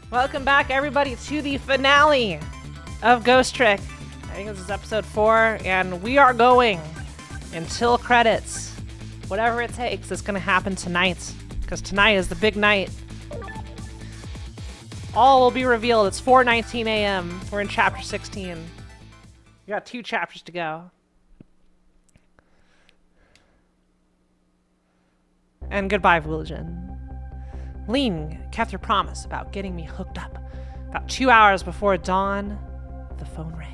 Welcome back, everybody, to the finale of Ghost Trick. I think this is episode 4, and we are going until credits. Whatever it takes, it's going to happen tonight, because tonight is the big night. All will be revealed. It's 4:19 a.m. We're in chapter 16. We got 2 chapters to go. And goodbye, Vulcan. Ling kept her promise about getting me hooked up. About 2 hours before dawn, the phone rang.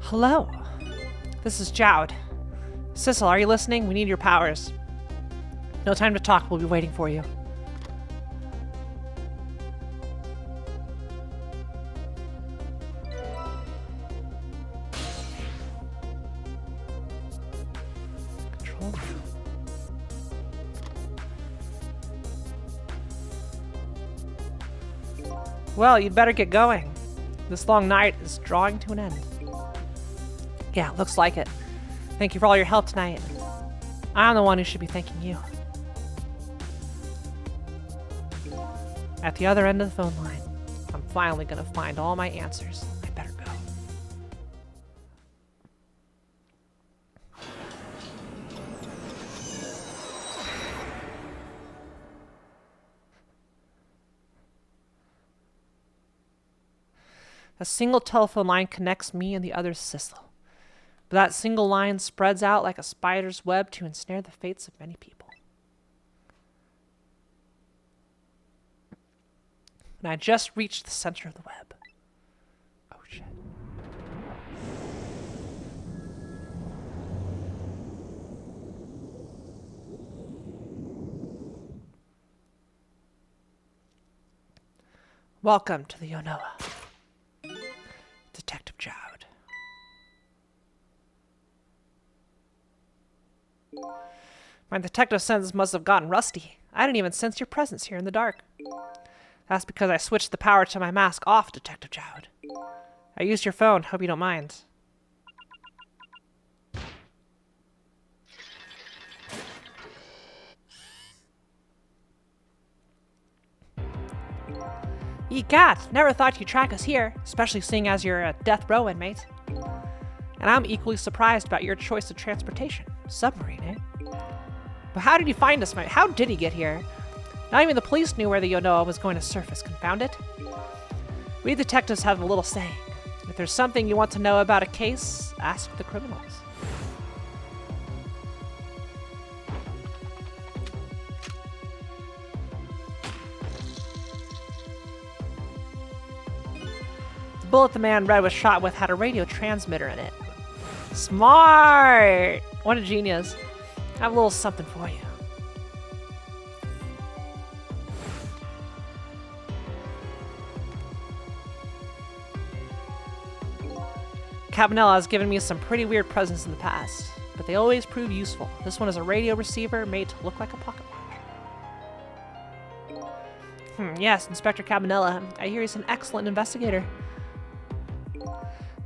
Hello. This is Jowd. Sissel, are you listening? We need your powers. No time to talk. We'll be waiting for you. Control room. Well, you'd better get going. This long night is drawing to an end. Yeah, looks like it. Thank you for all your help tonight. I'm the one who should be thanking you. At the other end of the phone line, I'm finally gonna find all my answers. I better go. A single telephone line connects me and the other Sissel. But that single line spreads out like a spider's web to ensnare the fates of many people. And I just reached the center of the web. Oh shit. Welcome to the Yonoa. Detective Jowd. My detective sense must have gotten rusty. I didn't even sense your presence here in the dark. That's because I switched the power to my mask off, Detective Jowd. I used your phone. Hope you don't mind. Egat! Never thought you'd track us here, especially seeing as you're a death row inmate. And I'm equally surprised about your choice of transportation. Submarine, eh? But how did you find us, mate? How did he get here? Not even the police knew where the Yonoa was going to surface, confound it. We detectives have a little saying. If there's something you want to know about a case, ask the criminals. The bullet the man Red was shot with had a radio transmitter in it. Smart! What a genius. I have a little something for you. Cabanela has given me some pretty weird presents in the past, but they always prove useful. This one is a radio receiver made to look like a pocket watch. Yes, Inspector Cabanela. I hear he's an excellent investigator.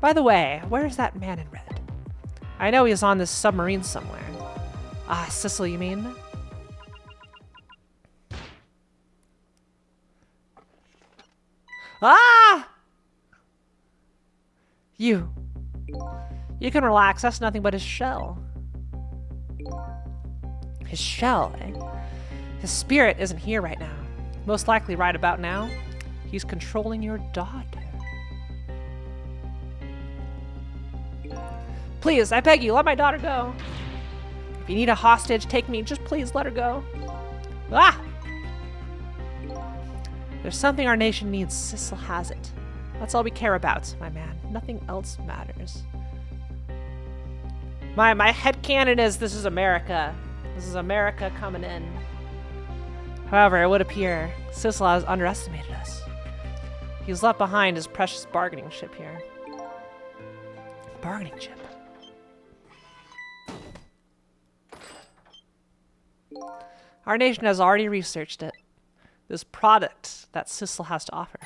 By the way, where's that man in red? I know he's on this submarine somewhere. Ah, Sissel, you mean? Ah! You can relax. That's nothing but his shell. His shell, eh? His spirit isn't here right now. Most likely right about now, he's controlling your daughter. Please, I beg you, let my daughter go. If you need a hostage, take me. Just please let her go. Ah! There's something our nation needs. Sissel has it. That's all we care about, my man. Nothing else matters. My headcanon is this is America. This is America coming in. However, it would appear Sissel has underestimated us. He's left behind his precious bargaining chip here. Bargaining chip. Our nation has already researched it. this product that Sissel has to offer.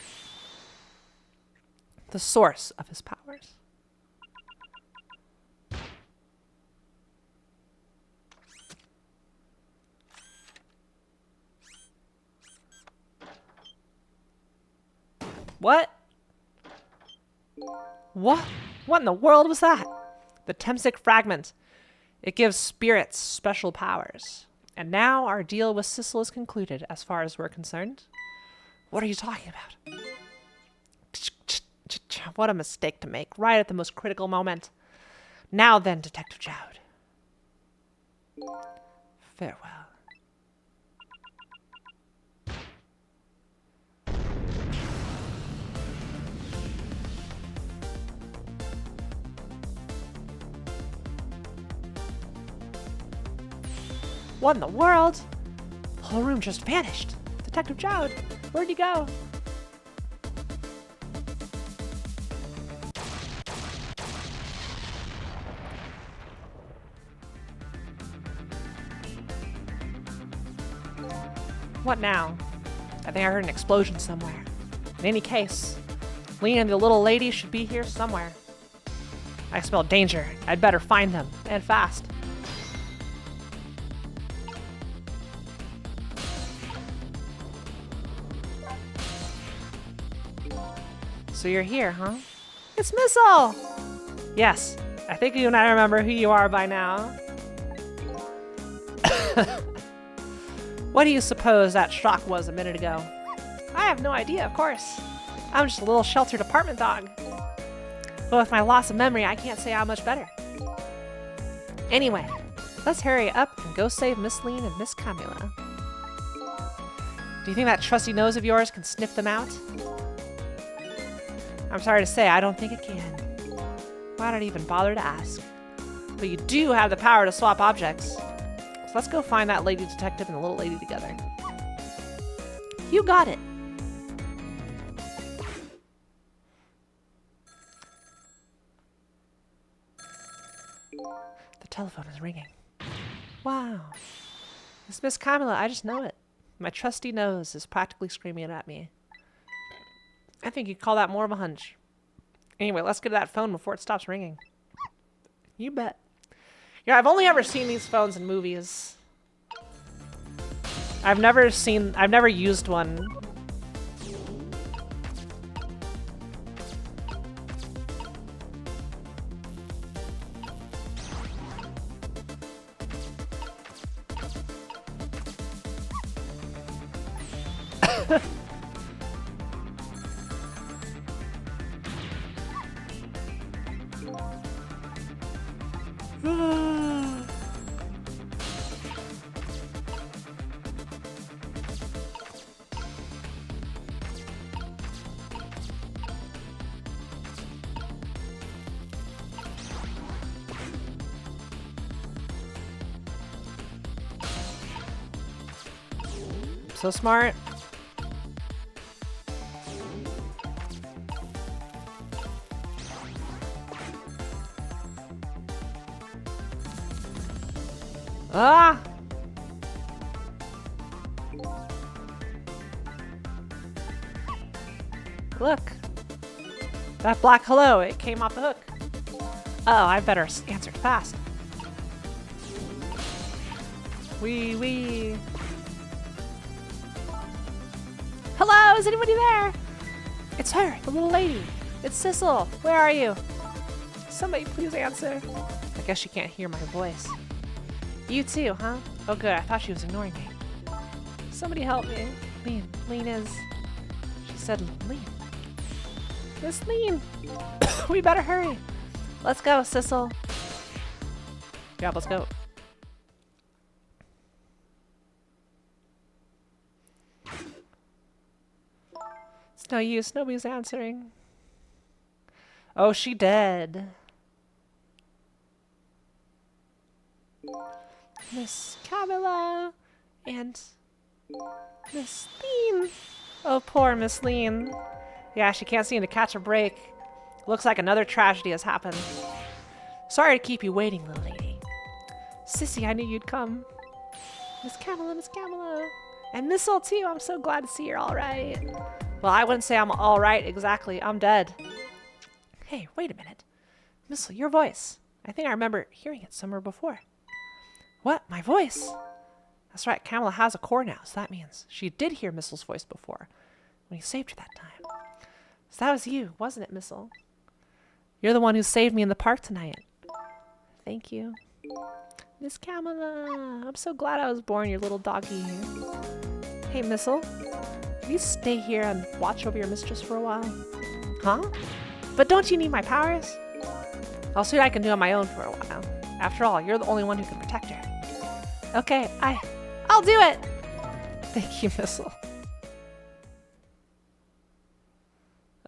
The source of his powers. What? What? What in the world was that? The Temsic fragment. It gives spirits special powers. And now our deal with Sissel is concluded as far as we're concerned. What are you talking about? What a mistake to make, right at the most critical moment. Now then, Detective Jowd. Farewell. What in the world? The whole room just vanished. Detective Jowd, where'd you go? What now? I think I heard an explosion somewhere. In any case, Lean and the little lady should be here somewhere. I smell danger. I'd better find them, and fast. So you're here, huh? It's Missile! Yes, I think you and I remember who you are by now. What do you suppose that shock was a minute ago? I have no idea, of course. I'm just a little sheltered apartment dog. But with my loss of memory, I can't say how much better. Anyway, let's hurry up and go save Miss Lean and Miss Camilla. Do you think that trusty nose of yours can sniff them out? I'm sorry to say, I don't think it can. Why did I even bother to ask? But you do have the power to swap objects. So let's go find that lady detective and the little lady together. You got it. The telephone is ringing. Wow. It's Miss Camilla, I just know it. My trusty nose is practically screaming it at me. I think you'd call that more of a hunch. Anyway, let's get to that phone before it stops ringing. You bet. Yeah, I've only ever seen these phones in movies. I've never used one. So smart. Ah! Look. That black hello, it came off the hook. Oh, I better answer it fast. Wee. Hello, is anybody there? It's her, the little lady. It's Sissel. Where are you? Somebody please answer. I guess she can't hear my voice. You too, huh? Oh good, I thought she was ignoring me. Somebody help me. Lean is... She said Lean. Miss Lean. We better hurry. Let's go, Sissel. Yeah, let's go. It's no use, nobody's answering. Oh, she dead. Miss Camilla and Miss Lean. Oh, poor Miss Lean. Yeah, she can't seem to catch a break. Looks like another tragedy has happened. Sorry to keep you waiting, little lady. Sissy, I knew you'd come. Miss Camilla. And Missile too, I'm so glad to see you're alright. Well, I wouldn't say I'm alright exactly, I'm dead. Hey, wait a minute. Missile, your voice. I think I remember hearing it somewhere before. What? My voice? That's right, Kamala has a core now, so that means she did hear Missile's voice before, when he saved her that time. So that was you, wasn't it, Missile? You're the one who saved me in the park tonight. Thank you. Miss Kamala, I'm so glad I was born, your little doggy. Hey, Missile, will you stay here and watch over your mistress for a while? Huh? But don't you need my powers? I'll see what I can do on my own for a while. After all, you're the only one who can protect her. Okay, I'll do it! Thank you, Missile.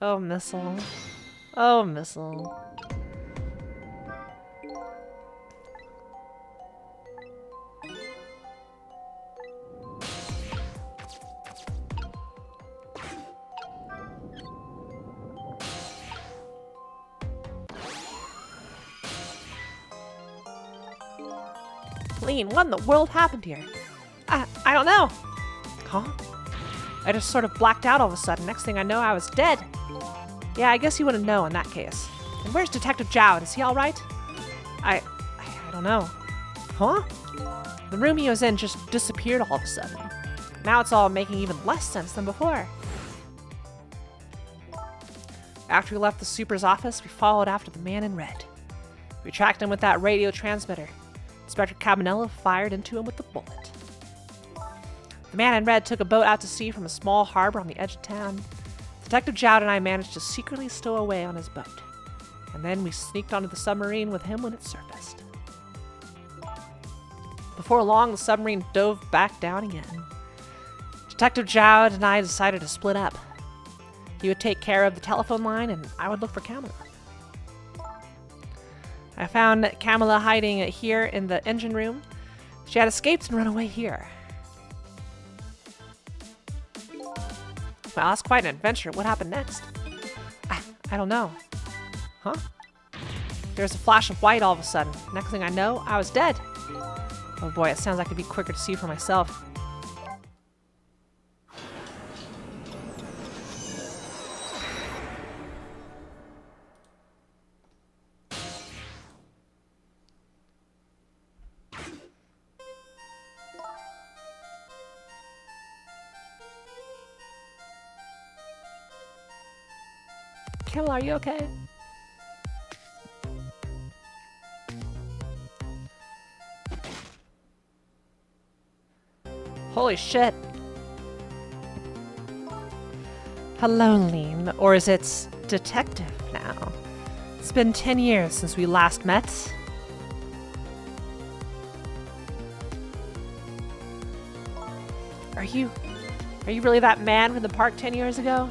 Oh, Missile. Oh, Missile. Lean, what in the world happened here? I don't know. Huh? I just sort of blacked out all of a sudden. Next thing I know, I was dead. Yeah, I guess you wouldn't know in that case. And where's Detective Jowd? Is he all right? I don't know. Huh? The room he was in just disappeared all of a sudden. Now it's all making even less sense than before. After we left the super's office, we followed after the man in red. We tracked him with that radio transmitter. Inspector Cabanella fired into him with the bullet. The man in red took a boat out to sea from a small harbor on the edge of town. Detective Jowd and I managed to secretly stow away on his boat. And then we sneaked onto the submarine with him when it surfaced. Before long, the submarine dove back down again. Detective Jowd and I decided to split up. He would take care of the telephone line, and I would look for Kamala. I found Kamala hiding here in the engine room. She had escaped and run away here. Well, that's quite an adventure. What happened next? I don't know. Huh? There was a flash of white all of a sudden. Next thing I know, I was dead. Oh boy, it sounds like it'd be quicker to see for myself. Kamala, are you okay? Holy shit. Hello, Lean. Or is it Detective now? It's been 10 years since we last met. Are you really that man from the park 10 years ago?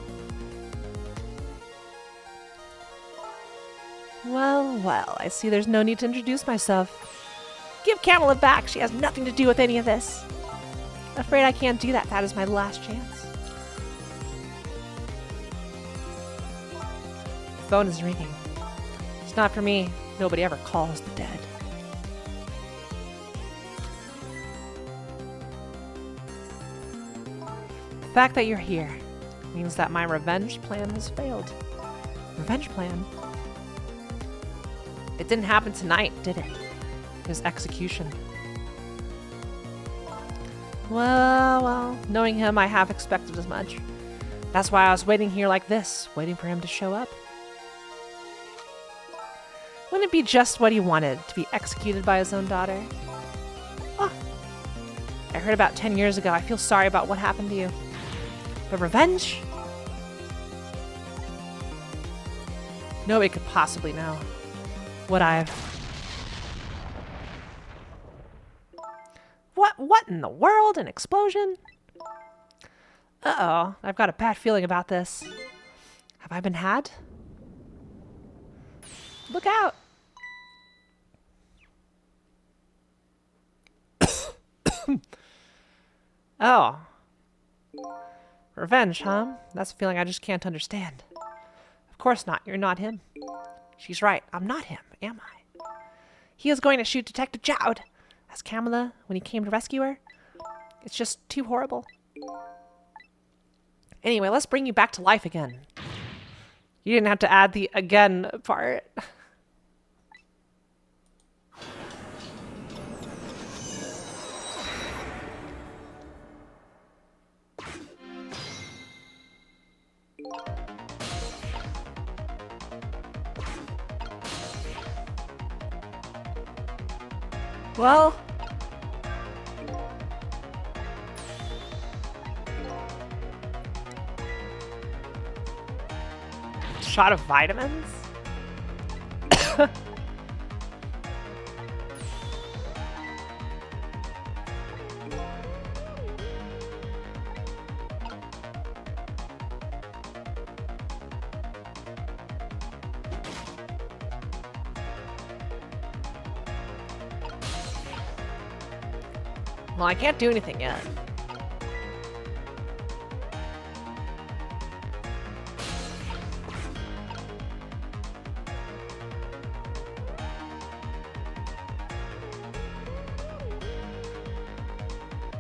Well, I see there's no need to introduce myself. Give Kamala back. She has nothing to do with any of this. Afraid I can't do that. That is my last chance. The phone is ringing. It's not for me. Nobody ever calls the dead. The fact that you're here means that my revenge plan has failed. Revenge plan? It didn't happen tonight, did it? His execution. Well, knowing him, I have expected as much. That's why I was waiting here like this, waiting for him to show up. Wouldn't it be just what he wanted, to be executed by his own daughter? Oh, I heard about 10 years ago. I feel sorry about what happened to you. But revenge? Nobody could possibly know. What What in the world? An explosion? Uh-oh, I've got a bad feeling about this. Have I been had? Look out! Oh. Revenge, huh? That's a feeling I just can't understand. Of course not, you're not him. She's right, I'm not him, am I? He is going to shoot Detective Jowd as Kamala when he came to rescue her. It's just too horrible. Anyway, let's bring you back to life again. You didn't have to add the again part. Well, shot of vitamins? Well, I can't do anything yet.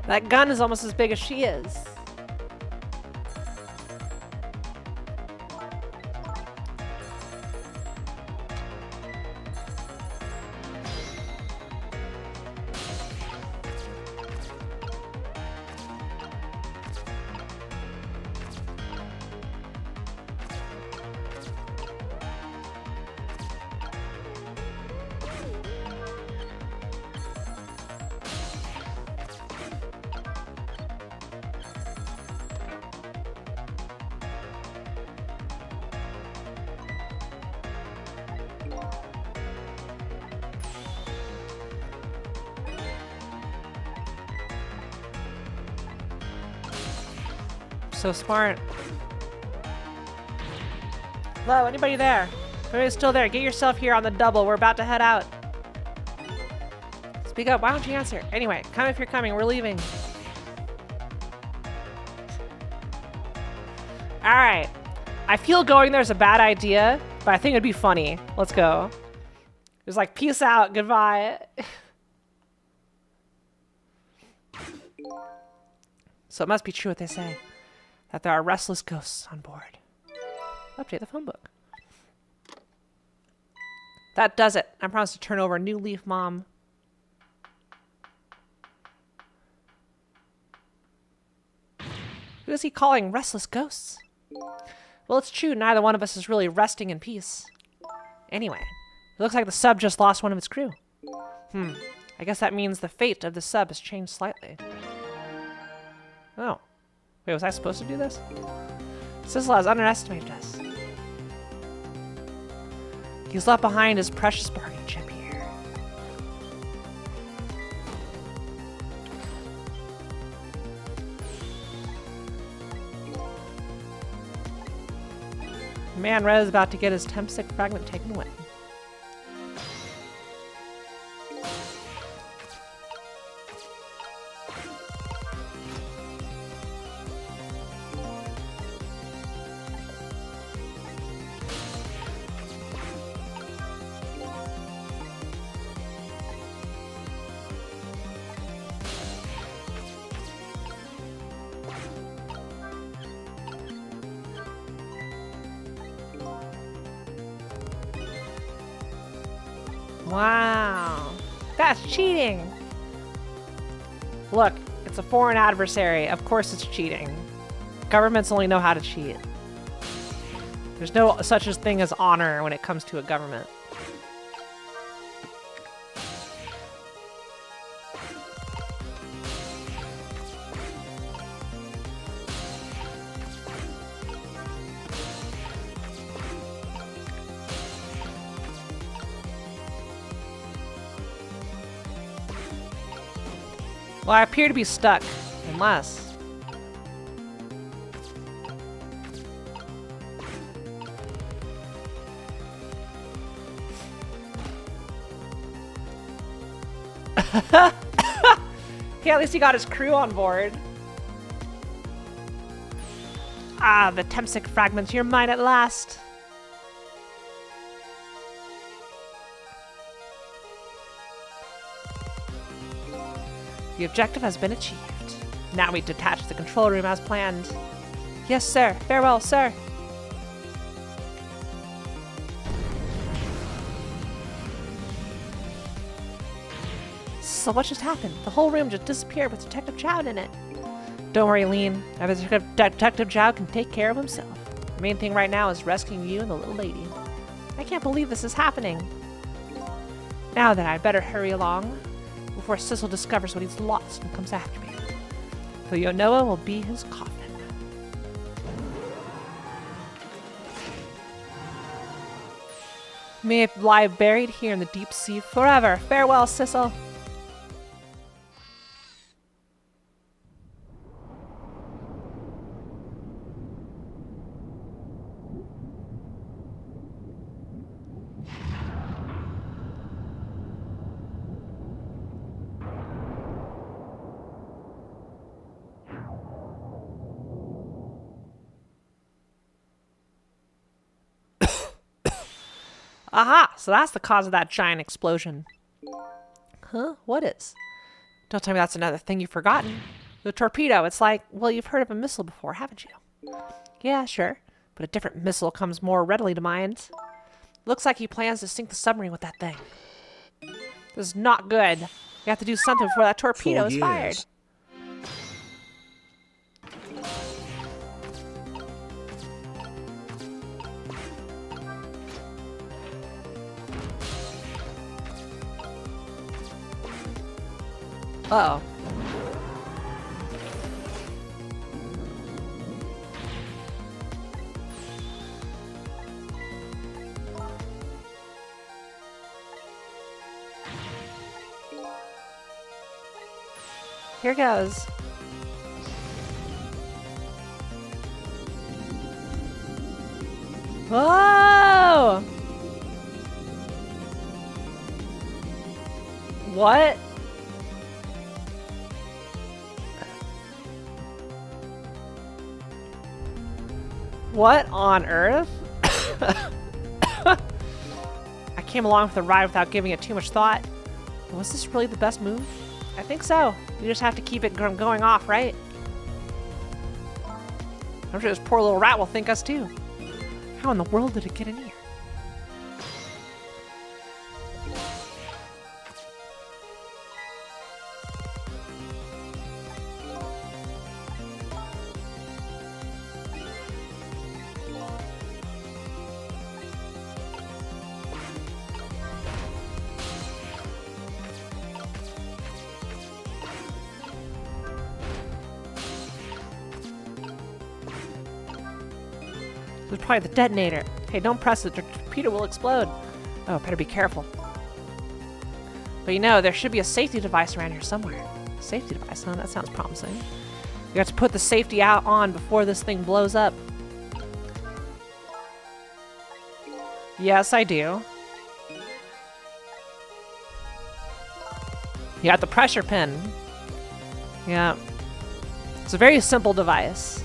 That gun is almost as big as she is. So smart. Hello, anybody there? If anybody's still there, get yourself here on the double. We're about to head out. Speak up, why don't you answer? Anyway, come if you're coming, we're leaving. Alright. I feel going there's a bad idea, but I think it'd be funny. Let's go. It's like, peace out, goodbye. So it must be true what they say, that there are restless ghosts on board. Update the phone book. That does it. I promise to turn over a new leaf, Mom. Who is he calling restless ghosts? Well, it's true. Neither one of us is really resting in peace. Anyway, it looks like the sub just lost one of its crew. I guess that means the fate of the sub has changed slightly. Oh. Wait, was I supposed to do this? Sizzle has underestimated us. He's left behind his precious bargaining chip here. Man, Red is about to get his Tempsic fragment taken away. Wow, that's cheating. Look, it's a foreign adversary. Of course it's cheating. Governments only know how to cheat. There's no such a thing as honor when it comes to a government. Well, I appear to be stuck, unless... Yeah, at least he got his crew on board. Ah, the Tempsic fragments, you're mine at last. The objective has been achieved. Now we detach the control room as planned. Yes, sir. Farewell, sir. So what just happened? The whole room just disappeared with Detective Chow in it. Don't worry, Lean. Detective Chow can take care of himself. The main thing right now is rescuing you and the little lady. I can't believe this is happening. Now then, I'd better hurry along before Sissel discovers what he's lost and comes after me. For Yonoa will be his coffin. May it lie buried here in the deep sea forever. Farewell, Sissel. Aha! So that's the cause of that giant explosion. Huh? What is? Don't tell me that's another thing you've forgotten. The torpedo. It's like, well, you've heard of a missile before, haven't you? Yeah, sure. But a different missile comes more readily to mind. Looks like he plans to sink the submarine with that thing. This is not good. We have to do something before that torpedo is fired. Uh-oh. Here goes. Whoa! What? What on earth? I came along for the ride without giving it too much thought. Was this really the best move? I think so. We just have to keep it going off, right? I'm sure this poor little rat will thank us too. How in the world did it get in here? It was probably the detonator. Hey, don't press it. The torpedo will explode. Oh, better be careful. But you know, there should be a safety device around here somewhere. Safety device, huh? That sounds promising. You have to put the safety out on before this thing blows up. Yes, I do. You got the pressure pin. Yeah. It's a very simple device.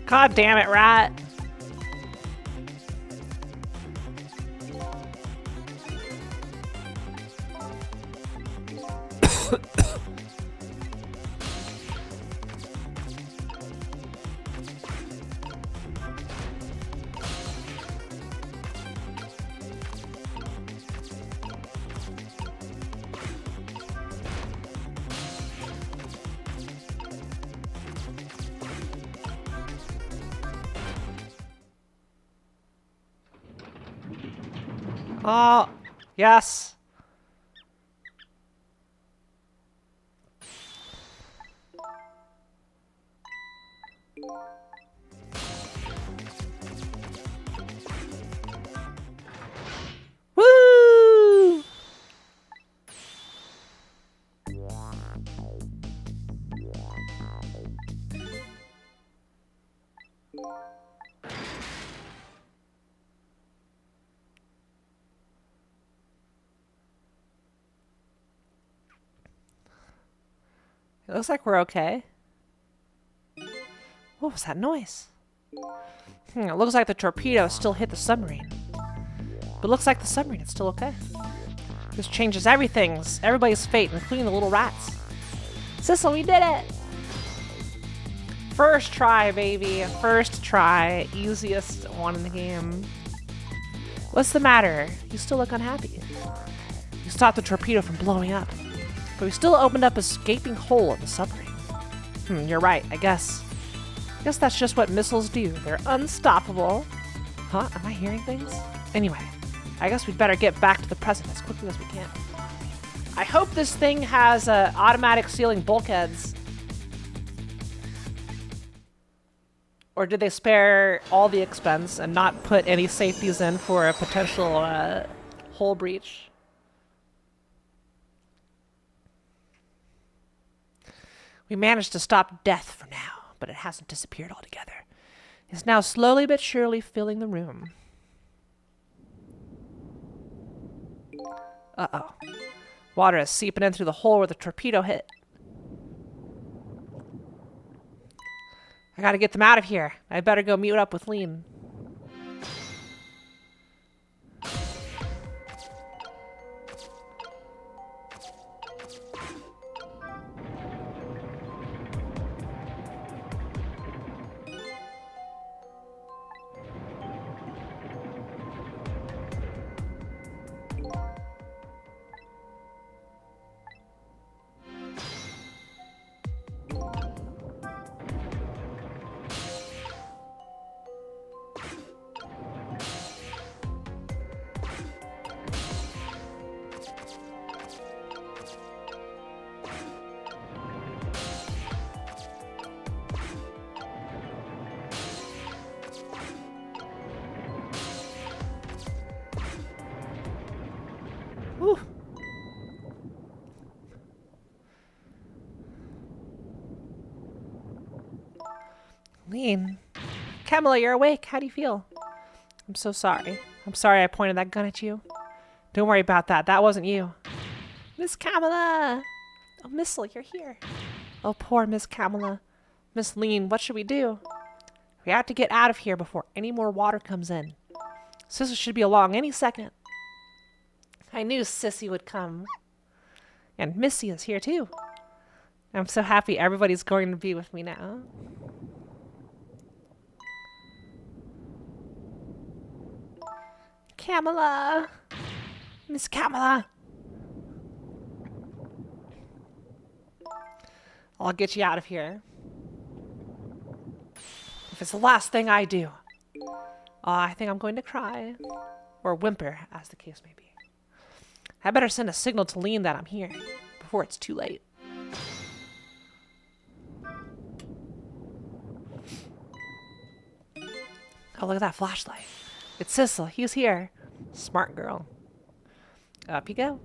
God damn it, rat. Oh, yes. Woo! It looks like we're okay. What was that noise? It looks like the torpedo still hit the submarine. But looks like the submarine is still okay. This changes everybody's fate, including the little rats. Sissel, we did it! First try, baby. First try. Easiest one in the game. What's the matter? You still look unhappy. You stopped the torpedo from blowing up, but we still opened up a gaping hole in the submarine. You're right, I guess. I guess that's just what missiles do. They're unstoppable. Huh? Am I hearing things? Anyway, I guess we'd better get back to the present as quickly as we can. I hope this thing has automatic sealing bulkheads. Or did they spare all the expense and not put any safeties in for a potential hull breach? We managed to stop death for now, but it hasn't disappeared altogether. It's now slowly but surely filling the room. Uh-oh. Water is seeping in through the hole where the torpedo hit. I gotta get them out of here. I better go mute up with Lean. Whew. Lean. Kamala, you're awake. How do you feel? I'm so sorry. I'm sorry I pointed that gun at you. Don't worry about that. That wasn't you. Miss Kamala! Oh, Missile, you're here. Oh, poor Miss Kamala. Miss Lean, what should we do? We have to get out of here before any more water comes in. Sissy should be along any second. I knew Sissy would come. And Missy is here too. I'm so happy everybody's going to be with me now. Kamala! Miss Kamala! I'll get you out of here. If it's the last thing I do, I think I'm going to cry. Or whimper, as the case may be. I better send a signal to Lean that I'm here, before it's too late. Oh, look at that flashlight. It's Sissel. He's here. Smart girl. Up you go.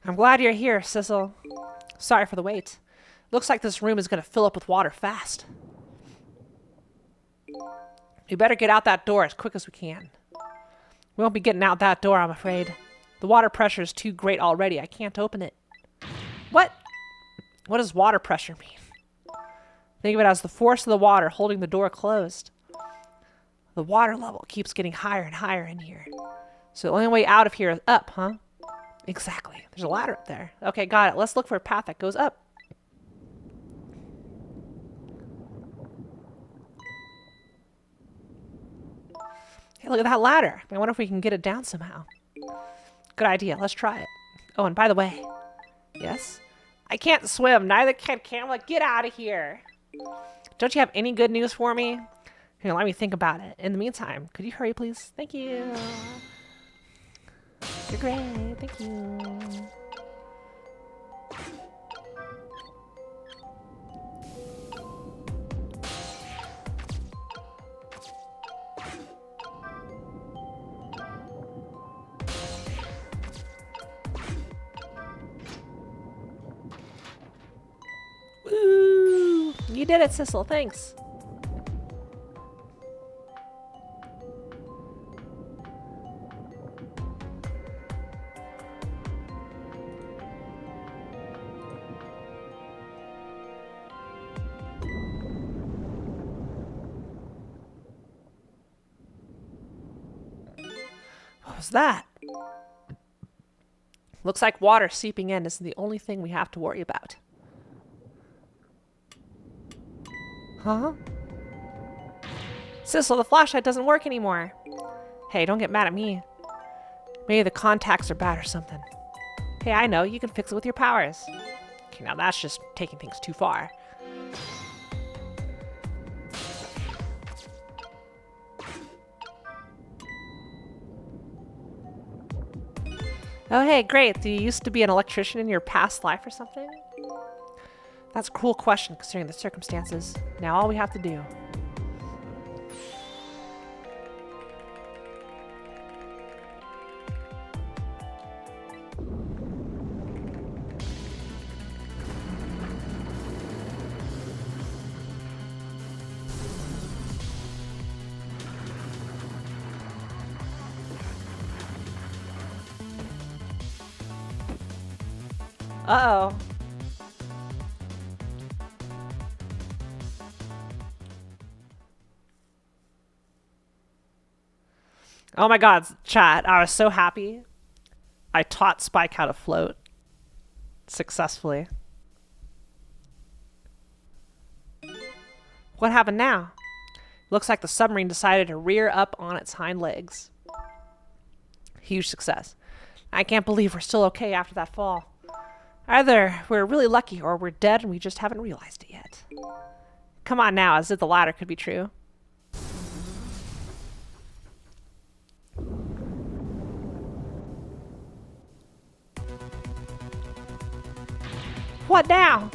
I'm glad you're here, Sissel. Sorry for the wait. Looks like this room is going to fill up with water fast. We better get out that door as quick as we can. We won't be getting out that door, I'm afraid. The water pressure is too great already. I can't open it. What? What does water pressure mean? Think of it as the force of the water holding the door closed. The water level keeps getting higher and higher in here. So the only way out of here is up, huh? Exactly. There's a ladder up there. Okay, got it. Let's look for a path that goes up. Hey, look at that ladder. I wonder if we can get it down somehow. Good idea. Let's try it. Oh, and by the way. Yes? I can't swim. Neither can Kamala. Get out of here. Don't you have any good news for me? Here, let me think about it. In the meantime, could you hurry, please? Thank you. You're great. Thank you. you did it, Sissel. Thanks. What was that? Looks like water seeping in isn't the only thing we have to worry about. Huh? Sissel, the flashlight doesn't work anymore. Hey, don't get mad at me. Maybe the contacts are bad or something. Hey, I know. You can fix it with your powers. Okay, now that's just taking things too far. Oh, hey, great. Do you used to be an electrician in your past life or something? That's a cool question considering the circumstances. Now all we have to do. Uh-oh. Oh my god, chat. I was so happy. I taught Spike how to float. Successfully. What happened now? Looks like the submarine decided to rear up on its hind legs. Huge success. I can't believe we're still okay after that fall. Either we're really lucky or we're dead and we just haven't realized it yet. Come on now, as if the latter could be true. What now?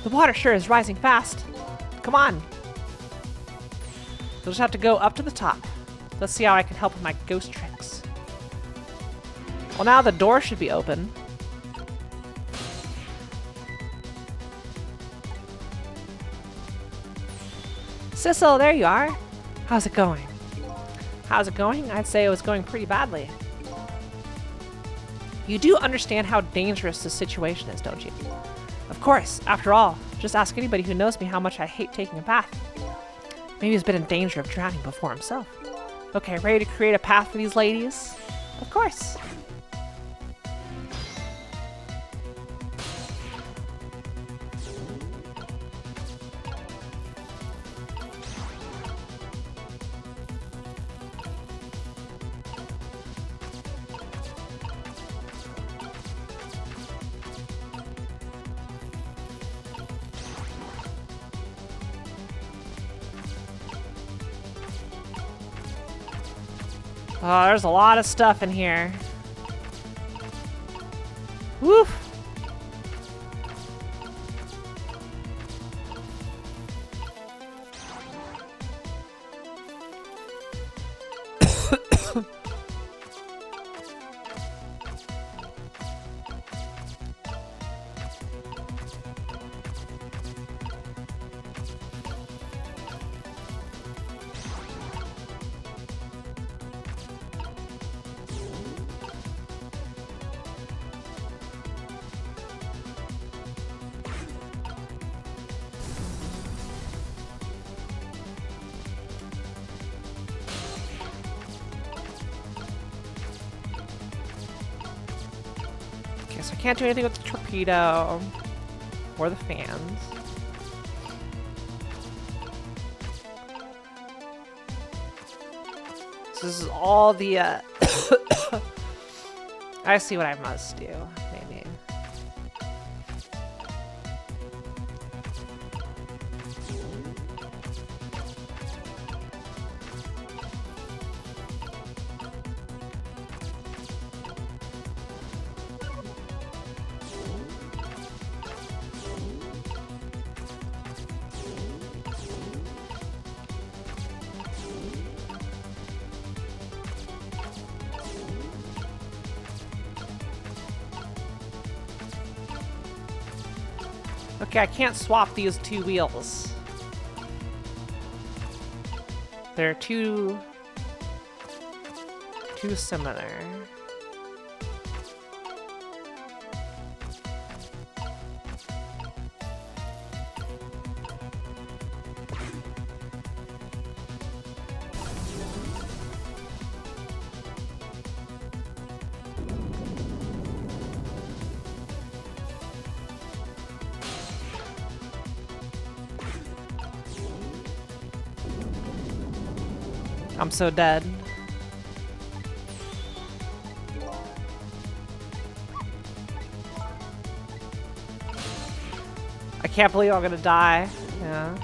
The water sure is rising fast. Come on. You'll just have to go up to the top. Let's see how I can help with my ghost tricks. Well, now the door should be open. Sissel, there you are. How's it going? How's it going? I'd say it was going pretty badly. You do understand how dangerous this situation is, don't you? Of course. After all, just ask anybody who knows me how much I hate taking a bath. Maybe he's been in danger of drowning before himself. Okay, ready to create a path for these ladies? Of course. Oh, there's a lot of stuff in here. Woof. So I can't do anything with the torpedo or the fans. So this is all the I see what I must do, maybe. Okay, I can't swap these two wheels. They're too similar. I'm so dead. I can't believe I'm gonna die. Yeah.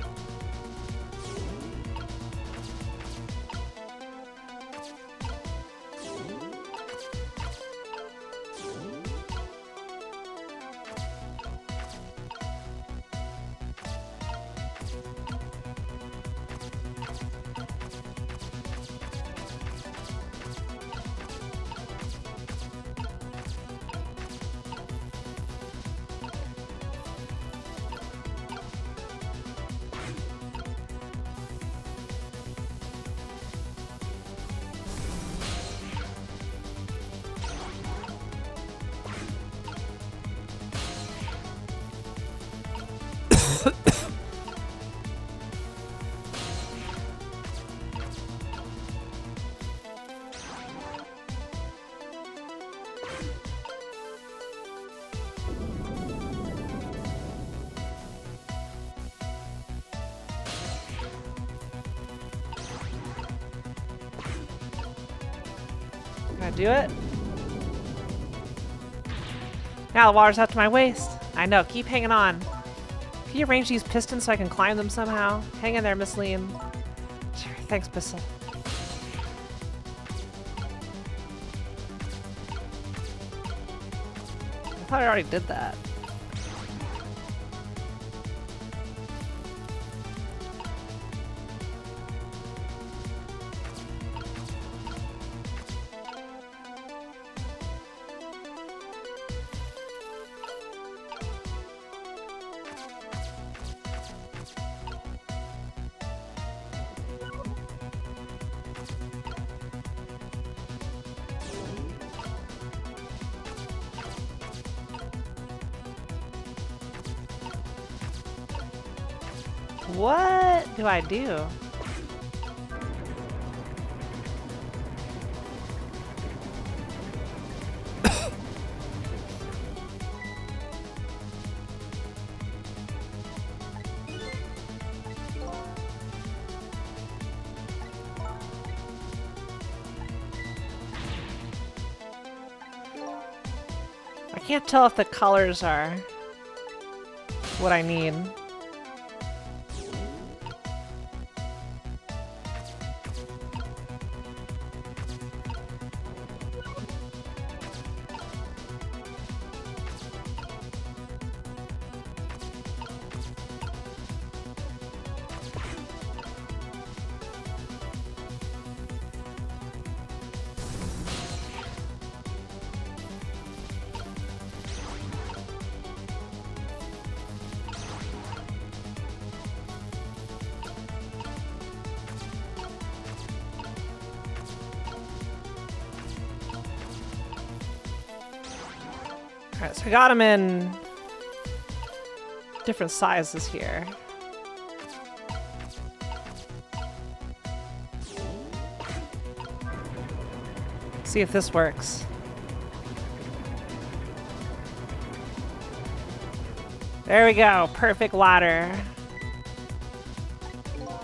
Can I do it? Now the water's up to my waist. I know, keep hanging on. Can you arrange these pistons so I can climb them somehow? Hang in there, Miss Lean. Sure, thanks, Bissell. I thought I already did that. What do I do? I can't tell if the colors are what I need. Alright, so we got them in different sizes here. See if this works. There we go, perfect ladder.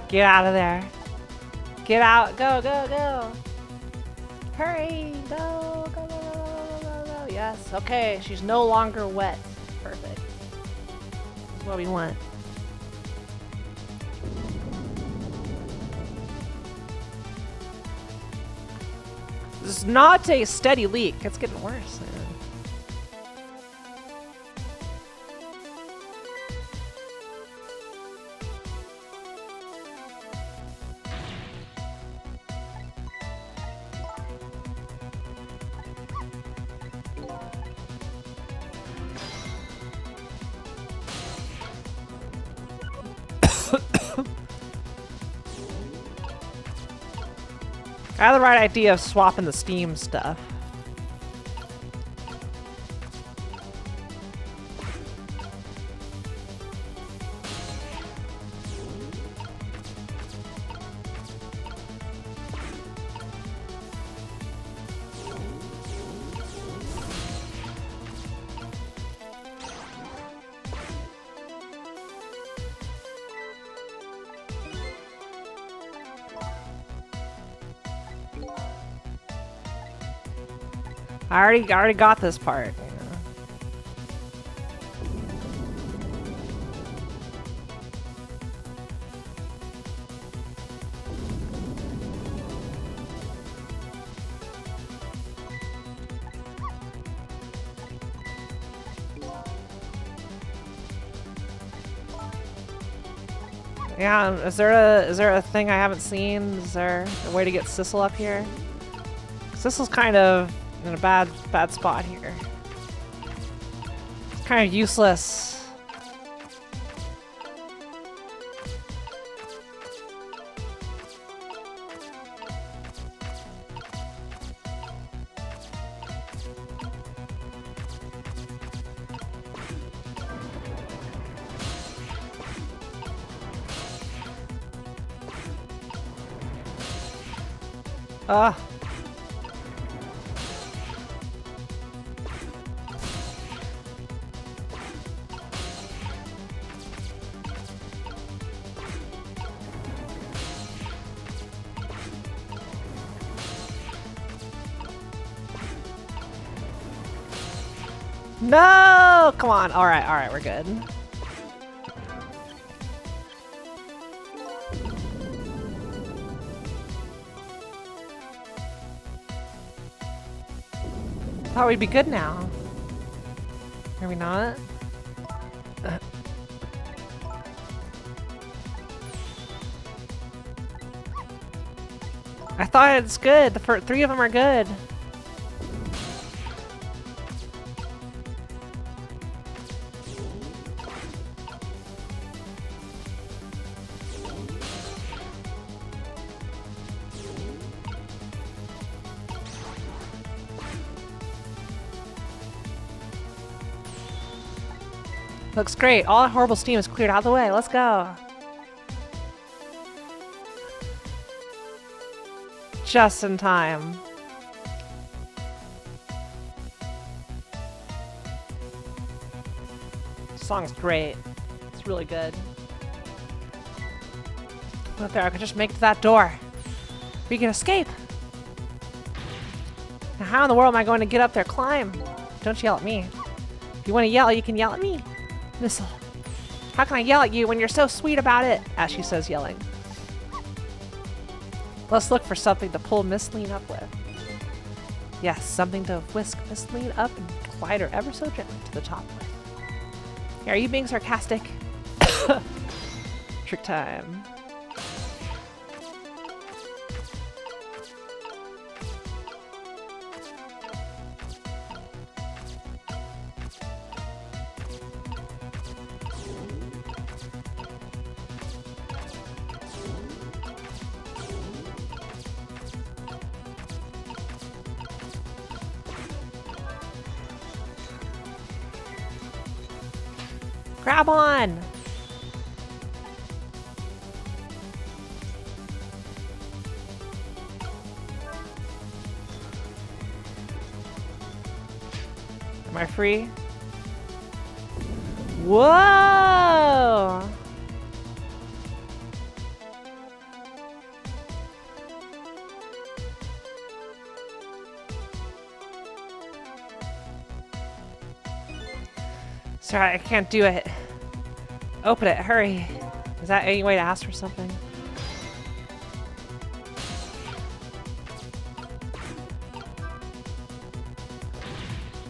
Get out of there. Get out, go, go, go. Hurry, go, go, go, go, go, go, go. Yes, okay, she's no longer wet. Perfect. That's what we want. This is not a steady leak, it's getting worse. Man. I have the right idea of swapping the Steam stuff. I already got this part. You know? Yeah, is there a thing I haven't seen? Is there a way to get Sissel up here? Sissel's kind of in a bad spot here. It's kind of useless. Ah. No! Come on. All right, we're good. Thought we'd be good now. Are we not? I thought it's good. The first 3 of them are good. Looks great. All that horrible steam is cleared out of the way. Let's go. Just in time. This song's great. It's really good. Well, there, I could just make it to that door. We can escape. Now, how in the world am I going to get up there? Climb. Don't yell at me. If you want to yell, you can yell at me. Missile. How can I yell at you when you're so sweet about it? As she says, yelling. Let's look for something to pull Miss Lean up with. Yes, something to whisk Miss Lean up and glide her ever so gently to the top with. Are you being sarcastic? Trick time. Grab on! Am I free? Whoa! Sorry, I can't do it. Open it, hurry. Is that any way to ask for something?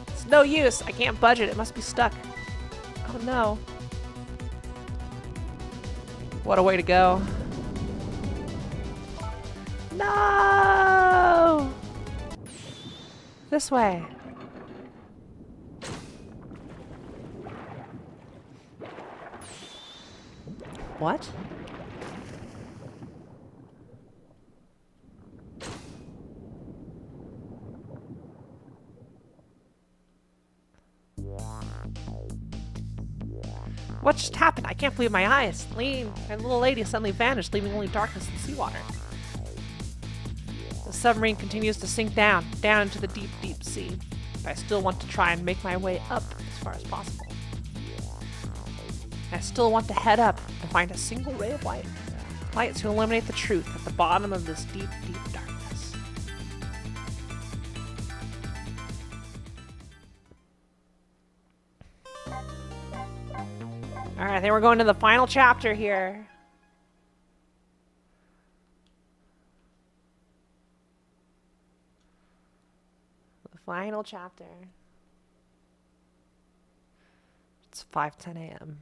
It's no use. I can't budge it. It must be stuck. Oh no. What a way to go. No! This way. What? What just happened? I can't believe my eyes. Lee and little lady suddenly vanished, leaving only darkness and seawater. The submarine continues to sink down into the deep, deep sea. But I still want to try and make my way up as far as possible. I still want to head up and find a single ray of light. Light to illuminate the truth at the bottom of this deep, deep darkness. Alright, I think we're going to the final chapter here. The final chapter. It's 5:10 a.m.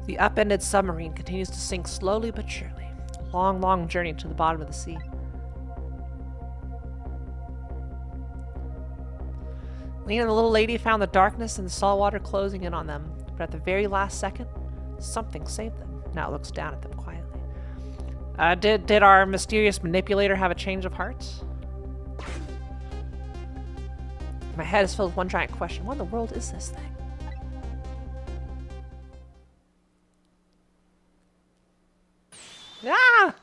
The upended submarine continues to sink slowly but surely. A long, long journey to the bottom of the sea. Lena and the little lady found the darkness and the salt water closing in on them, but at the very last second, something saved them. Now it looks down at them quietly. Did our mysterious manipulator have a change of heart? My head is filled with one giant question. What in the world is this thing? Ah!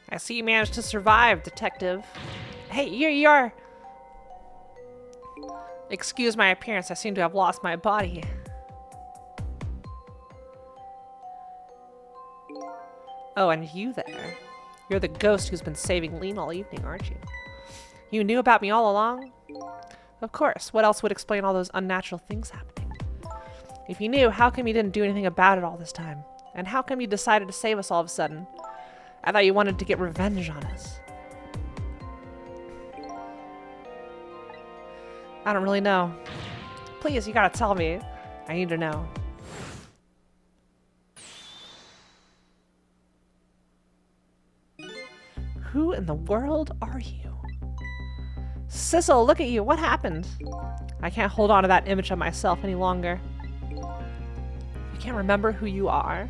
I see you managed to survive, detective. Hey, you're... Excuse my appearance, I seem to have lost my body. Oh, and you there. You're the ghost who's been saving Lean all evening, aren't you? You knew about me all along? Of course. What else would explain all those unnatural things happening? If you knew, how come you didn't do anything about it all this time? And how come you decided to save us all of a sudden? I thought you wanted to get revenge on us. I don't really know. Please, you gotta tell me. I need to know. Who in the world are you? Sissel, look at you. What happened? I can't hold on to that image of myself any longer. You can't remember who you are?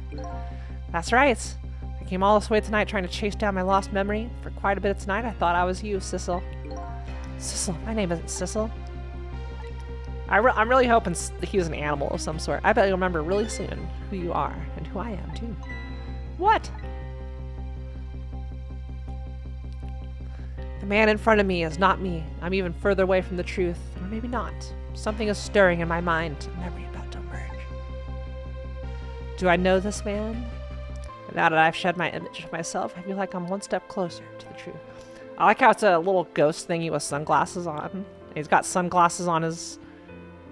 That's right. I came all this way tonight trying to chase down my lost memory. For quite a bit of tonight, I thought I was you, Sissel. Sissel? My name isn't Sissel. I'm really hoping he was an animal of some sort. I bet you'll remember really soon who you are and who I am, too. What? The man in front of me is not me. I'm even further away from the truth. Or maybe not. Something is stirring in my mind. A memory about to emerge. Do I know this man? Now that I've shed my image of myself, I feel like I'm one step closer to the truth. I like how it's a little ghost thingy with sunglasses on. He's got sunglasses on his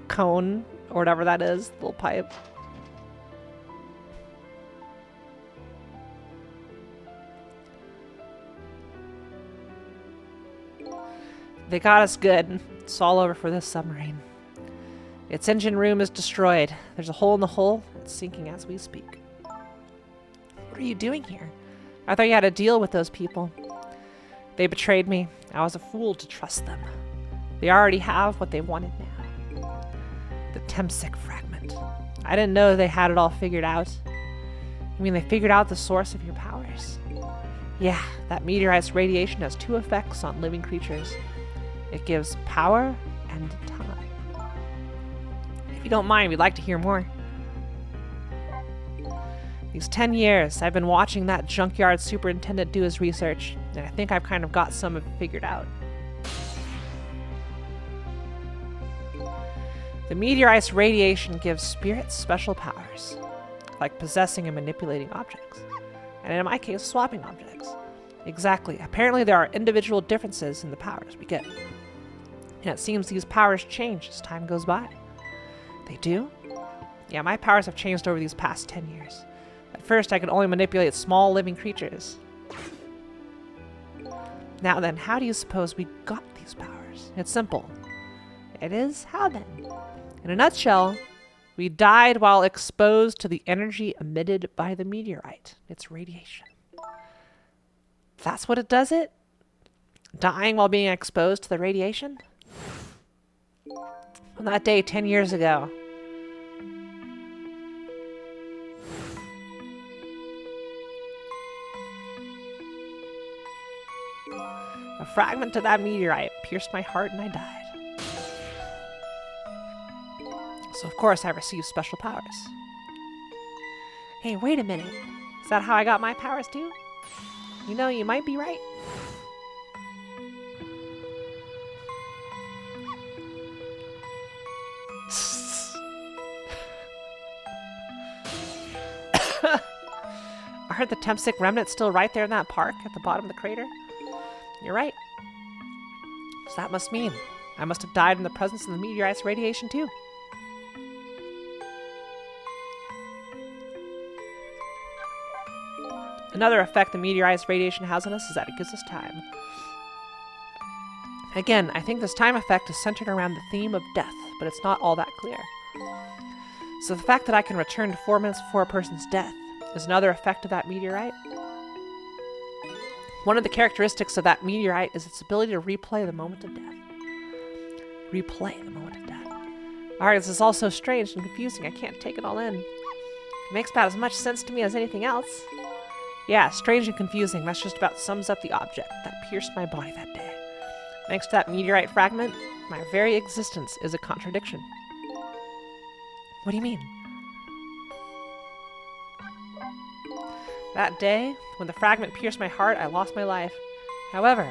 cone, or whatever that is, little pipe. They got us good. It's all over for this submarine. Its engine room is destroyed. There's a hole in the hull. It's sinking as we speak. What are you doing here? I thought you had a deal with those people. They betrayed me. I was a fool to trust them. They already have what they wanted now. The Temsik fragment. I didn't know they had it all figured out. You mean they figured out the source of your powers? Yeah, that meteorite's radiation has two effects on living creatures. It gives power and time. If you don't mind, we'd like to hear more. These 10 years, I've been watching that junkyard superintendent do his research, and I think I've kind of got some of it figured out. The meteorite's radiation gives spirits special powers, like possessing and manipulating objects, and in my case, swapping objects. Exactly. Apparently there are individual differences in the powers we get. And it seems these powers change as time goes by. They do? Yeah, my powers have changed over these past 10 years. At first, I could only manipulate small living creatures. Now then, how do you suppose we got these powers? It's simple. It is? How then? In a nutshell, we died while exposed to the energy emitted by the meteorite, its radiation. That's what it does it? Dying while being exposed to the radiation? On that day 10 years ago. A fragment of that meteorite pierced my heart and I died. So of course I received special powers. Hey, wait a minute. Is that how I got my powers too? You know, you might be right. Aren't the Tempsic remnants still right there in that park at the bottom of the crater? You're right. So that must mean I must have died in the presence of the meteorite's radiation too. Another effect the meteorite's radiation has on us is that it gives us time. Again, I think this time effect is centered around the theme of death, but it's not all that clear. So the fact that I can return to 4 minutes before a person's death is another effect of that meteorite. One of the characteristics of that meteorite is its ability to replay the moment of death. Replay the moment of death. Alright, this is all so strange and confusing, I can't take it all in. It makes about as much sense to me as anything else. Yeah, strange and confusing, that just about sums up the object that pierced my body that day. Thanks to that meteorite fragment, my very existence is a contradiction. What do you mean? That day, when the fragment pierced my heart, I lost my life. However,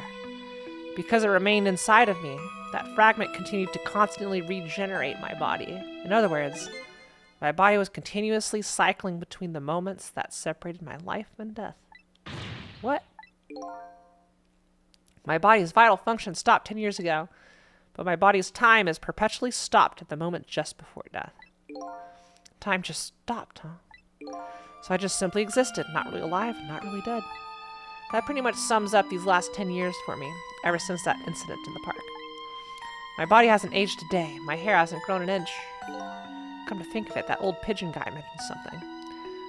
because it remained inside of me, that fragment continued to constantly regenerate my body. In other words, my body was continuously cycling between the moments that separated my life and death. What? My body's vital function stopped 10 years ago, but my body's time is perpetually stopped at the moment just before death. Time just stopped, huh? So I just simply existed, not really alive, not really dead. That pretty much sums up these last 10 years for me, ever since that incident in the park. My body hasn't aged a day, my hair hasn't grown an inch. Come to think of it, that old pigeon guy mentioned something.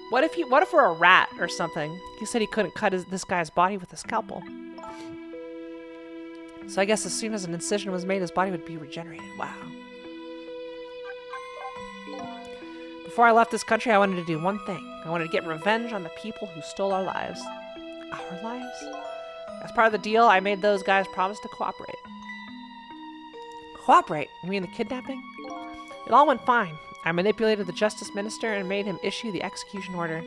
What if we're a rat or something? He said he couldn't cut this guy's body with a scalpel. So I guess as soon as an incision was made, his body would be regenerated. Wow. Before I left this country, I wanted to do one thing. I wanted to get revenge on the people who stole our lives. Our lives? As part of the deal, I made those guys promise to cooperate. Cooperate? You mean the kidnapping? It all went fine. I manipulated the justice minister and made him issue the execution order.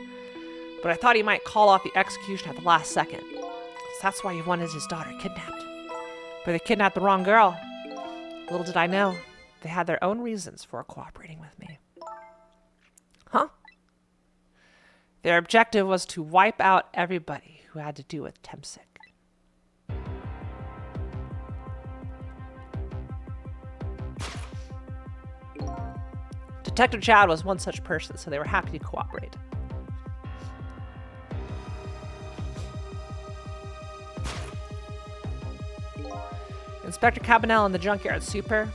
But I thought he might call off the execution at the last second. So that's why he wanted his daughter kidnapped. But they kidnapped the wrong girl. Little did I know, they had their own reasons for cooperating with me. Huh? Their objective was to wipe out everybody who had to do with Tempsic. Detective Chad was one such person, so they were happy to cooperate. Inspector Cabanel and the Junkyard Super,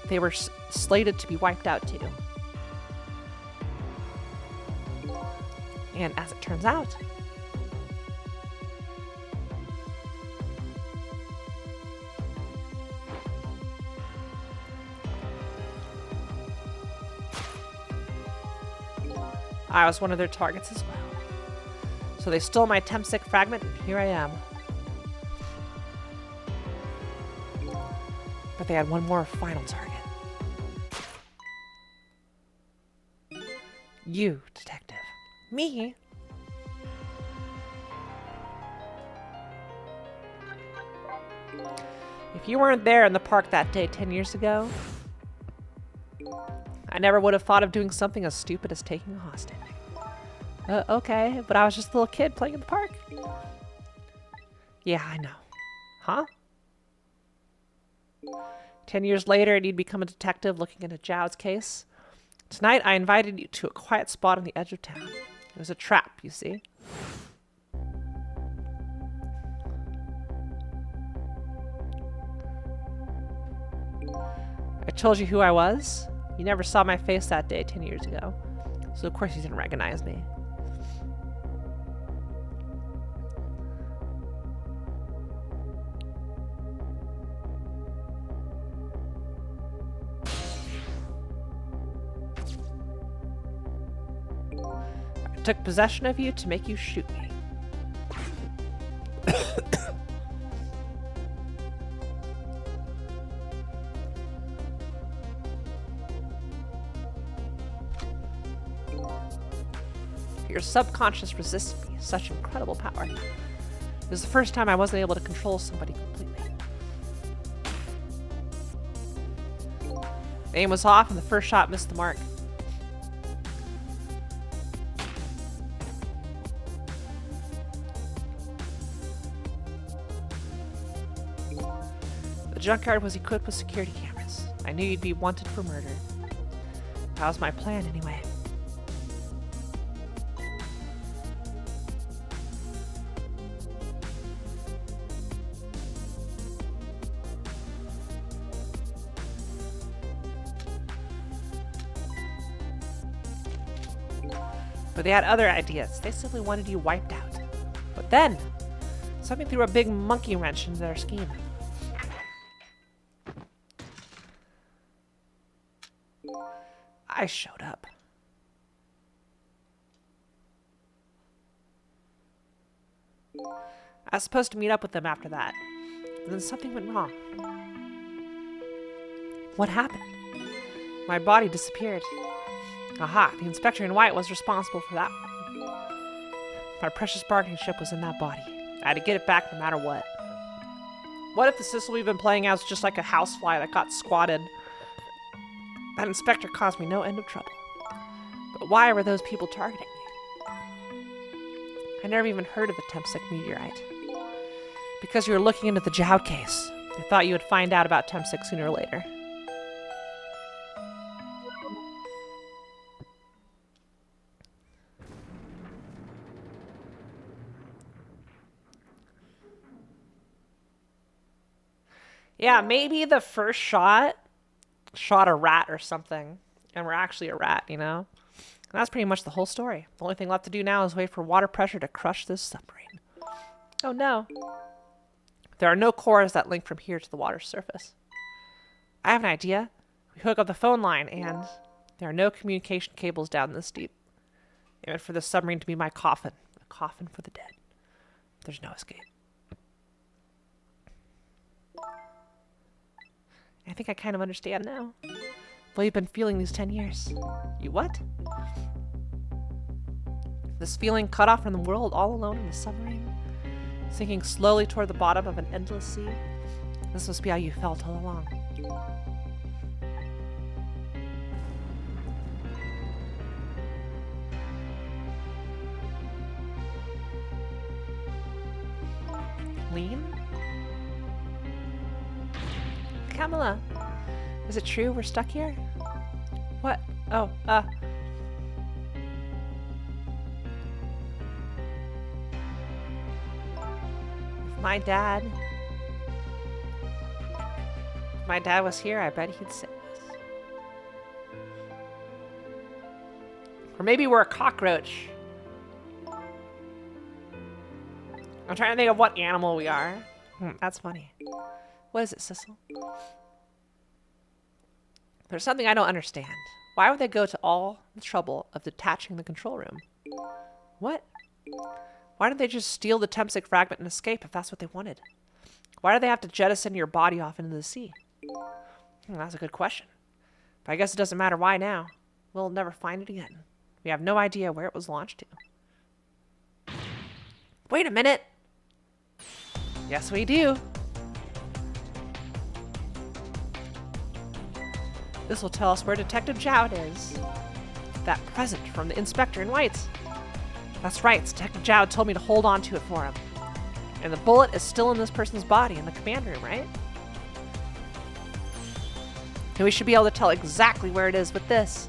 they were slated to be wiped out too. And as it turns out, I was one of their targets as well. So they stole my Tempsic fragment, and here I am. But they had one more final target. You, detective. Me? If you weren't there in the park that day 10 years ago, I never would have thought of doing something as stupid as taking a hostage. Okay, but I was just a little kid playing in the park. Yeah, I know. Huh? 10 years later, and you'd become a detective looking into Zhao's case. Tonight, I invited you to a quiet spot on the edge of town. It was a trap, you see. I told you who I was. You never saw my face that day 10 years ago. So of course you didn't recognize me. I took possession of you to make you shoot me. Your subconscious resisted me. Such incredible power. It was the first time I wasn't able to control somebody completely. The aim was off and the first shot missed the mark. The junkyard was equipped with security cameras. I knew you'd be wanted for murder. That was my plan anyway. But they had other ideas. They simply wanted you wiped out. But then, something threw a big monkey wrench into their scheme. I showed up. I was supposed to meet up with them after that. But then something went wrong. What happened? My body disappeared. Aha, the inspector in white was responsible for that one. My precious bargaining chip was in that body. I had to get it back no matter what. What if the Sicily we've been playing as was just like a housefly that got squatted? That inspector caused me no end of trouble. But why were those people targeting me? I never even heard of the Tempsic meteorite. Because you were looking into the Jow case. They thought you would find out about Tempsic sooner or later. Yeah, maybe the first shot a rat or something, and we're actually a rat, you know? And that's pretty much the whole story. The only thing left to do now is wait for water pressure to crush this submarine. Oh no. There are no cores that link from here to the water's surface. I have an idea. We hook up the phone line, and there are no communication cables down this deep. I meant for the submarine to be my coffin. A coffin for the dead. There's no escape. I think I kind of understand now. What you've been feeling these 10 years. You what? This feeling cut off from the world, all alone in the submarine, sinking slowly toward the bottom of an endless sea. This must be how you felt all along. Lean? Kamala, is it true we're stuck here? What? Oh, If my dad was here, I bet he'd say this. Or maybe we're a cockroach. I'm trying to think of what animal we are. That's funny. What is it, Sissel? There's something I don't understand. Why would they go to all the trouble of detaching the control room? What? Why didn't they just steal the Tempsic fragment and escape if that's what they wanted? Why do they have to jettison your body off into the sea? That's a good question. But I guess it doesn't matter why now. We'll never find it again. We have no idea where it was launched to. Wait a minute! Yes, we do. This will tell us where Detective Jowd is. That present from the inspector in white. That's right, Detective Jowd told me to hold on to it for him. And the bullet is still in this person's body in the command room, right? And we should be able to tell exactly where it is with this.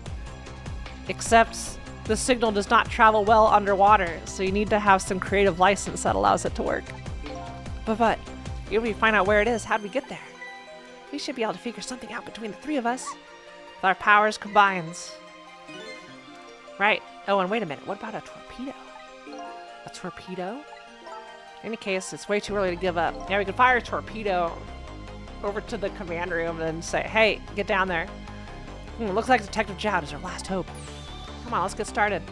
Except the signal does not travel well underwater, so you need to have some creative license that allows it to work. But, if we find out where it is, how do we get there? We should be able to figure something out between the three of us. With our powers combined. Right. Oh, and wait a minute. What about a torpedo? A torpedo? In any case, it's way too early to give up. Yeah, we could fire a torpedo over to the command room and say, hey, get down there. Looks like Detective Jowd is our last hope. Come on, let's get started.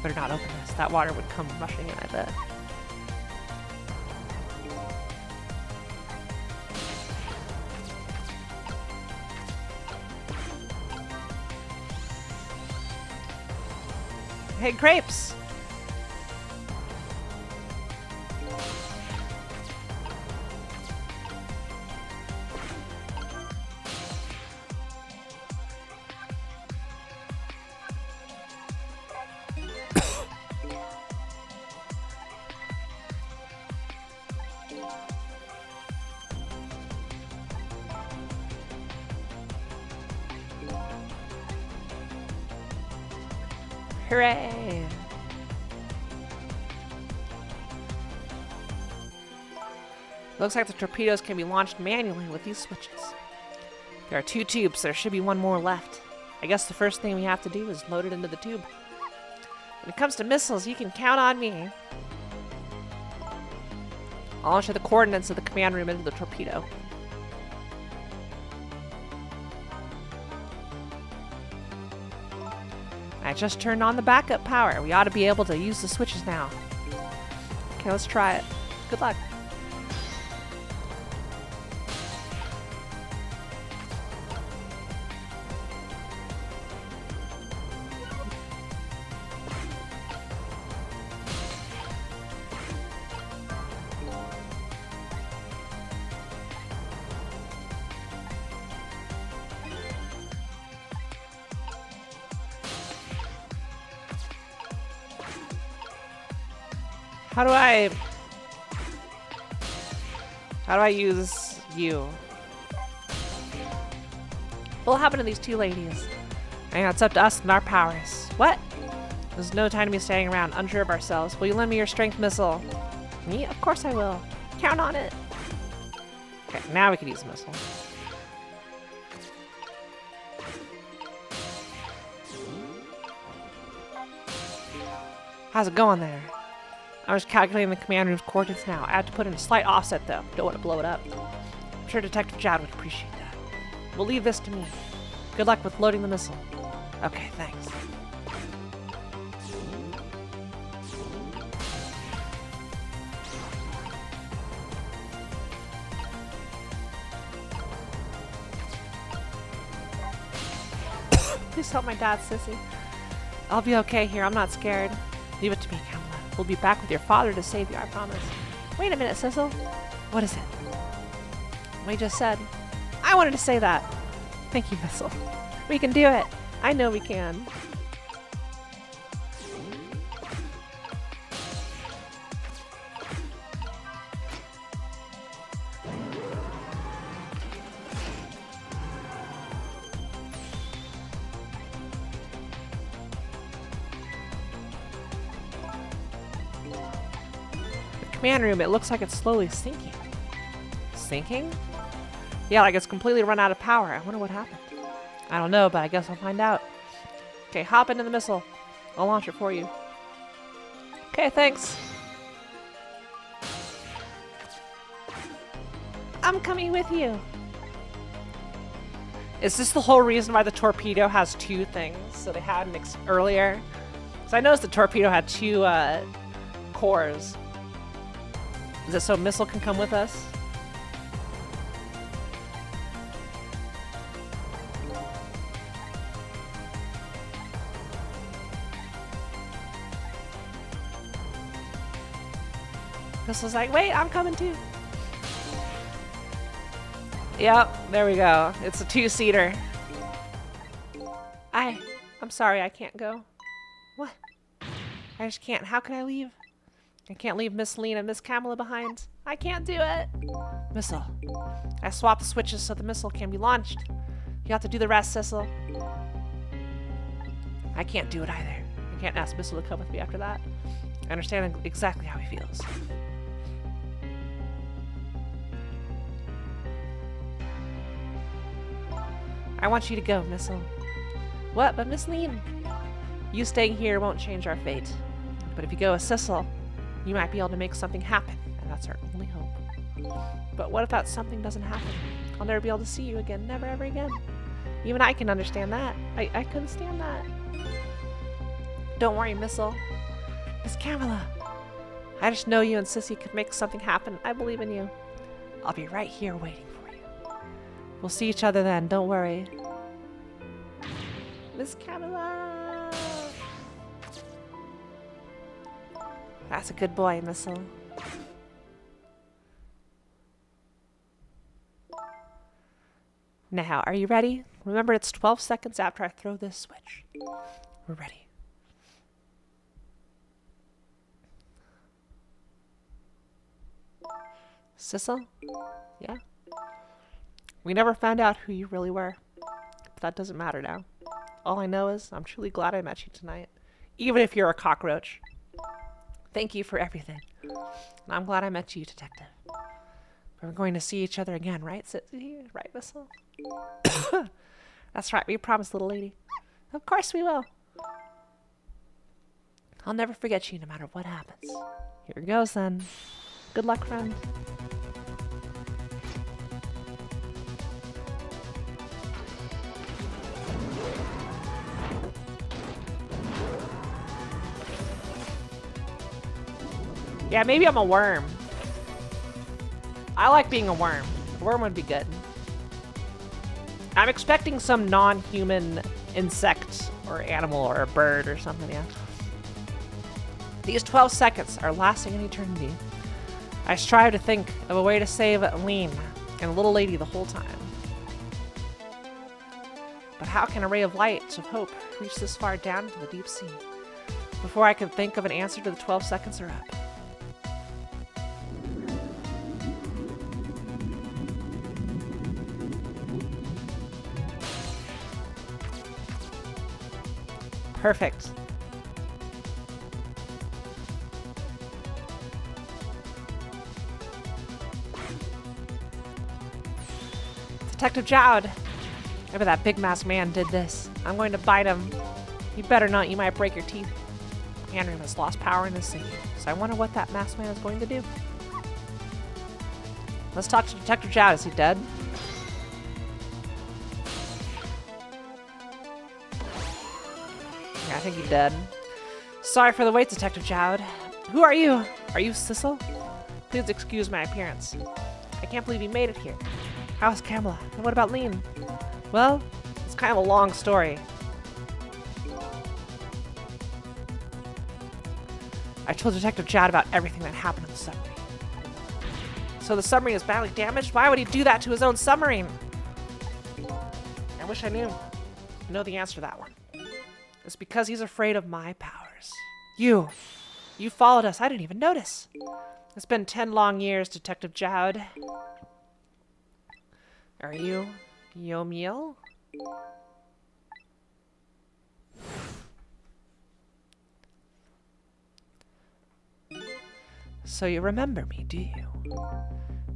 Better not open this. That water would come rushing in, I bet. Hey, grapes! Hooray! Looks like the torpedoes can be launched manually with these switches. There are 2 tubes, there should be 1 more left. I guess the first thing we have to do is load it into the tube. When it comes to missiles, you can count on me. I'll enter the coordinates of the command room into the torpedo. I just turned on the backup power. We ought to be able to use the switches now. Okay, let's try it. Good luck. How do I use you? What'll happen to these 2 ladies? I think it's up to us and our powers. What? There's no time to be standing around, unsure of ourselves. Will you lend me your strength missile? Me? Of course I will. Count on it. Okay, now we can use the missile. How's it going there? I'm just calculating the command room's coordinates now. I have to put in a slight offset though. Don't want to blow it up. I'm sure Detective Jad would appreciate that. We'll leave this to me. Good luck with loading the missile. Okay, thanks. Please help my dad, sissy. I'll be okay here. I'm not scared. Leave it to me, Kamala. We'll be back with your father to save you, I promise. Wait a minute, Sissel. What is it? We just said. I wanted to say that. Thank you, Missile. We can do it. I know we can. Command room, it looks like it's slowly sinking. Sinking? Yeah, like it's completely run out of power. I wonder what happened. I don't know, but I guess I'll find out. Okay, hop into the missile. I'll launch it for you. Okay, thanks. I'm coming with you. Is this the whole reason why the torpedo has 2 things? So they had earlier? So I noticed the torpedo had 2 cores. Is it so missile can come with us? Missile's like, wait, I'm coming too. Yep, there we go. It's a 2-seater. I'm sorry, I can't go. What? I just can't. How can I leave? I can't leave Miss Lena and Miss Kamala behind. I can't do it. Missile. I swapped the switches so the missile can be launched. You have to do the rest, Sissel. I can't do it either. I can't ask Missile to come with me after that. I understand exactly how he feels. I want you to go, Missile. What? But Miss Lena? You staying here won't change our fate. But if you go with Sissel, you might be able to make something happen, and that's our only hope. But what if that something doesn't happen? I'll never be able to see you again, never ever again. Even I can understand that. I couldn't stand that. Don't worry, Missile. Miss Camilla. I just know you and Sissy could make something happen. I believe in you. I'll be right here waiting for you. We'll see each other then, don't worry. Miss Camilla! That's a good boy, Missile. Now, are you ready? Remember, it's 12 seconds after I throw this switch. We're ready. Sissel? Yeah? We never found out who you really were. But that doesn't matter now. All I know is I'm truly glad I met you tonight. Even if you're a cockroach. Thank you for everything. And I'm glad I met you, Detective. We're going to see each other again, right, Sissy? Right, Missile? That's right, we promised, little lady. Of course we will. I'll never forget you no matter what happens. Here goes then. Good luck, friend. Yeah, maybe I'm a worm. I like being a worm. A worm would be good. I'm expecting some non-human insect or animal or a bird or something, yeah. These 12 seconds are lasting an eternity. I strive to think of a way to save Lean and the little lady the whole time. But how can a ray of light of hope reach this far down into the deep sea? Before I can think of an answer to the 12 seconds are up. Perfect. Detective Jowd. Maybe that big masked man did this. I'm going to bite him. You better not, you might break your teeth. Andrew has lost power in his sea, so I wonder what that masked man is going to do. Let's talk to Detective Jowd. Is he dead? Yeah, I think he's dead. Sorry for the wait, Detective Jowd. Who are you? Are you Sissel? Please excuse my appearance. I can't believe you made it here. How's Camilla? And what about Lean? Well, it's kind of a long story. I told Detective Jowd about everything that happened on the submarine. So the submarine is badly damaged? Why would he do that to his own submarine? I wish I knew. I know the answer to that one. It's because he's afraid of my powers. You followed us. I didn't even notice. It's been 10 long years, Detective Jowd. Are you Yomiel? So you remember me, do you?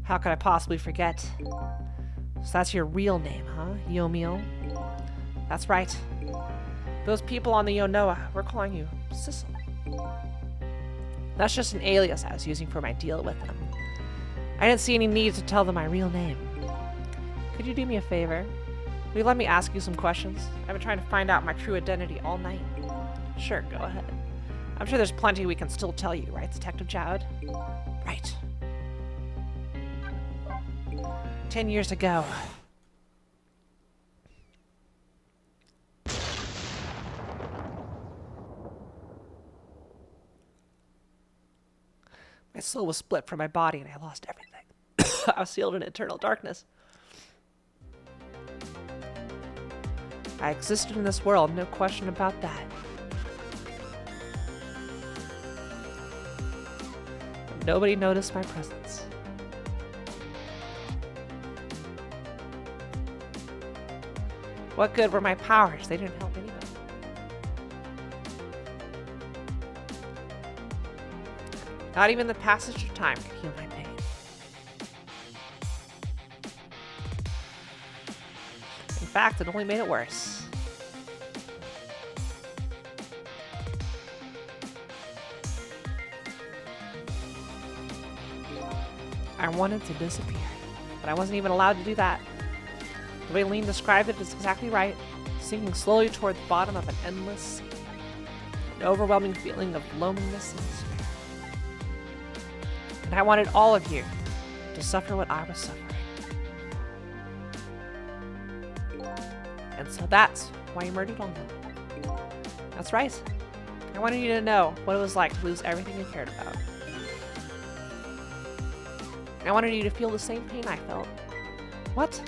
How could I possibly forget? So that's your real name, huh? Yomiel? That's right. Those people on the Yonoa were calling you Sissel. That's just an alias I was using for my deal with them. I didn't see any need to tell them my real name. Could you do me a favor? Will you let me ask you some questions? I've been trying to find out my true identity all night. Sure, go ahead. I'm sure there's plenty we can still tell you, right, Detective Jowd? Right. 10 years ago. My soul was split from my body and I lost everything. I was sealed in eternal darkness. I existed in this world, no question about that. But nobody noticed my presence. What good were my powers? They didn't help anybody. Not even the passage of time could heal my pain. In fact, it only made it worse. I wanted to disappear, but I wasn't even allowed to do that. The way Lean described it is exactly right, sinking slowly toward the bottom of an endless sea. an overwhelming feeling of loneliness and despair. And I wanted all of you to suffer what I was suffering. And so that's why you murdered all of them. That's right. I wanted you to know what it was like to lose everything you cared about. I wanted you to feel the same pain I felt. What?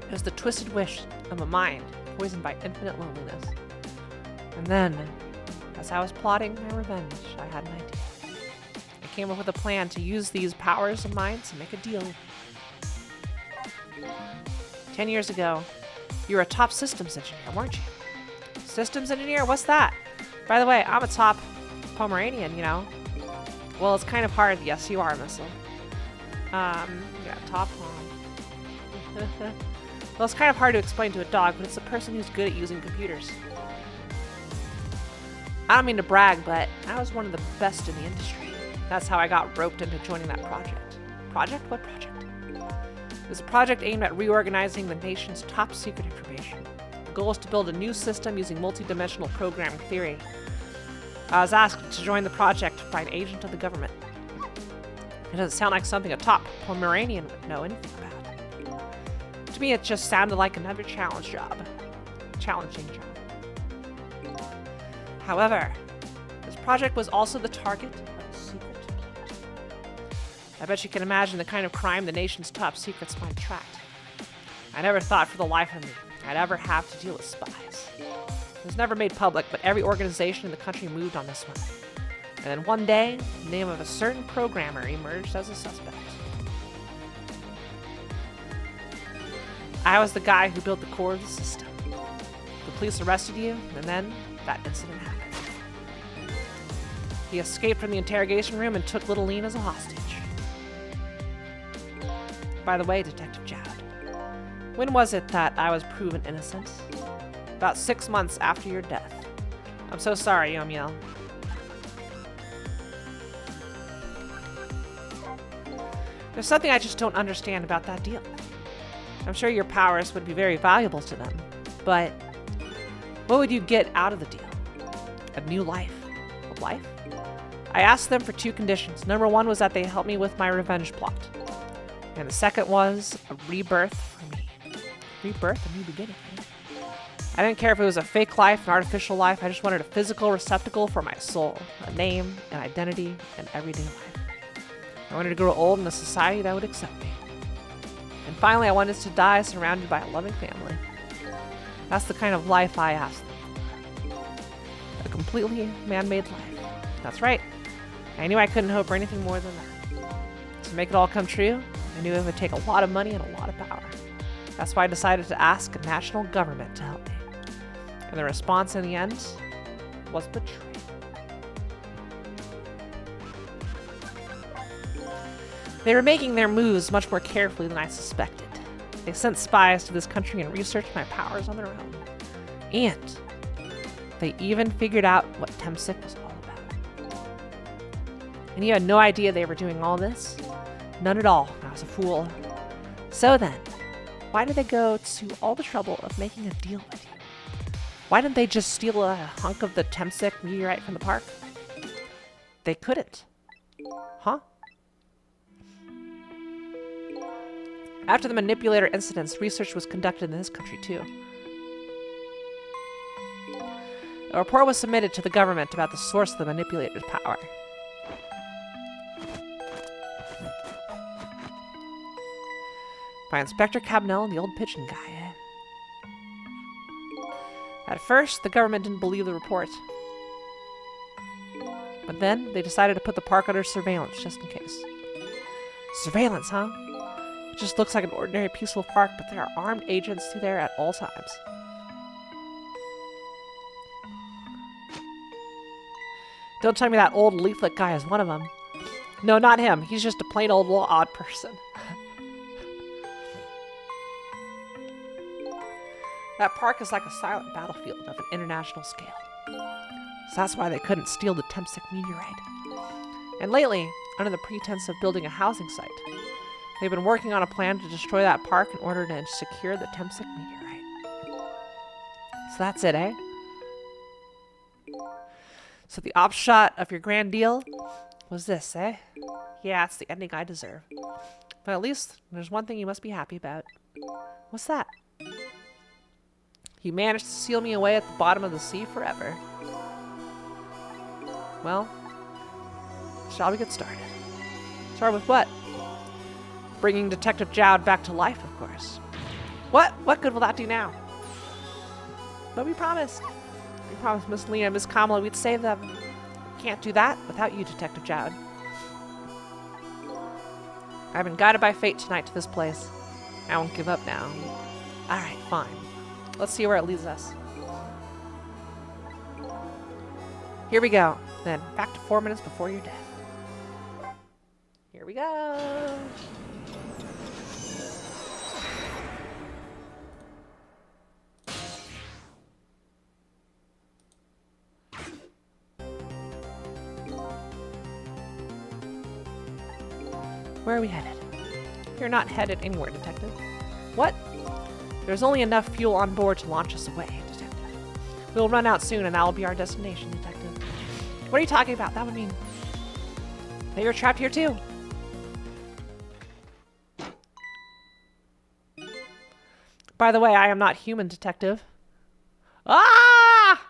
It was the twisted wish of a mind poisoned by infinite loneliness. And then, as I was plotting my revenge, I had an idea. I came up with a plan to use these powers of mine to make a deal. 10 years ago, you were a top systems engineer, weren't you? Systems engineer? What's that? By the way, I'm a top Pomeranian, you know. Well, it's kind of hard. Yes, you are, Missile. Yeah, top Pom. Well, it's kind of hard to explain to a dog, but it's a person who's good at using computers. I don't mean to brag, but I was one of the best in the industry. That's how I got roped into joining that project. Project? What project? It was a project aimed at reorganizing the nation's top secret information. The goal is to build a new system using multi-dimensional programming theory. I was asked to join the project by an agent of the government. It doesn't sound like something a top Pomeranian would know anything about. To me, it just sounded like another challenging job. However, this project was also the target of a secret plot. I bet you can imagine the kind of crime the nation's top secrets might attract. I never thought for the life of me I'd ever have to deal with spies. It was never made public, but every organization in the country moved on this one. And then one day, the name of a certain programmer emerged as a suspect. I was the guy who built the core of the system. The police arrested you, and then that incident happened. He escaped from the interrogation room and took little Lean as a hostage. By the way, Detective Jowd, when was it that I was proven innocent? About 6 months after your death. I'm so sorry, Yomiel. There's something I just don't understand about that deal. I'm sure your powers would be very valuable to them, but what would you get out of the deal? A new life. A life? I asked them for 2 conditions. Number 1 was that they help me with my revenge plot. And the second was a rebirth for me. Rebirth? A new beginning. I didn't care if it was a fake life, an artificial life. I just wanted a physical receptacle for my soul, a name, an identity, and everyday life. I wanted to grow old in a society that would accept me. And finally, I wanted to die surrounded by a loving family. That's the kind of life I asked them for. A completely man-made life. That's right. I knew I couldn't hope for anything more than that. To make it all come true, I knew it would take a lot of money and a lot of power. That's why I decided to ask a national government to help me. And the response in the end was betrayal. They were making their moves much more carefully than I suspected. They sent spies to this country and researched my powers on their own. And they even figured out what Temsik was all about. And you had no idea they were doing all this? None at all. I was a fool. So then, why did they go to all the trouble of making a deal with you? Why didn't they just steal a hunk of the Temsik meteorite from the park? They couldn't. Huh? After the manipulator incidents, research was conducted in this country too. A report was submitted to the government about the source of the manipulator's power. By Inspector Cabnell and the old pigeon guy, eh? At first, the government didn't believe the report. But then, they decided to put the park under surveillance, just in case. Surveillance, huh? It just looks like an ordinary peaceful park, but there are armed agents there at all times. Don't tell me that old leaflet guy is one of them. No, not him. He's just a plain old little odd person. That park is like a silent battlefield of an international scale. So that's why they couldn't steal the Temsik meteorite. And lately, under the pretense of building a housing site, They've been working on a plan to destroy that park in order to secure the Temsic meteorite. So that's it, eh? So the upshot of your grand deal was this, eh? Yeah, it's the ending I deserve. But at least there's one thing you must be happy about. What's that? You managed to seal me away at the bottom of the sea forever. Well, shall we get started? Start with what? Bringing Detective Jowd back to life, of course. What? What good will that do now? But we promised. We promised Miss Lena and Miss Kamala we'd save them. Can't do that without you, Detective Jowd. I've been guided by fate tonight to this place. I won't give up now. Alright, fine. Let's see where it leads us. Here we go. Then, back to 4 minutes before your death. Here we go. Where are we headed? You're not headed anywhere, Detective. What? There's only enough fuel on board to launch us away, Detective. We'll run out soon and that'll be our destination, Detective. What are you talking about? That would mean that you're trapped here too. By the way, I am not human, Detective. Ah!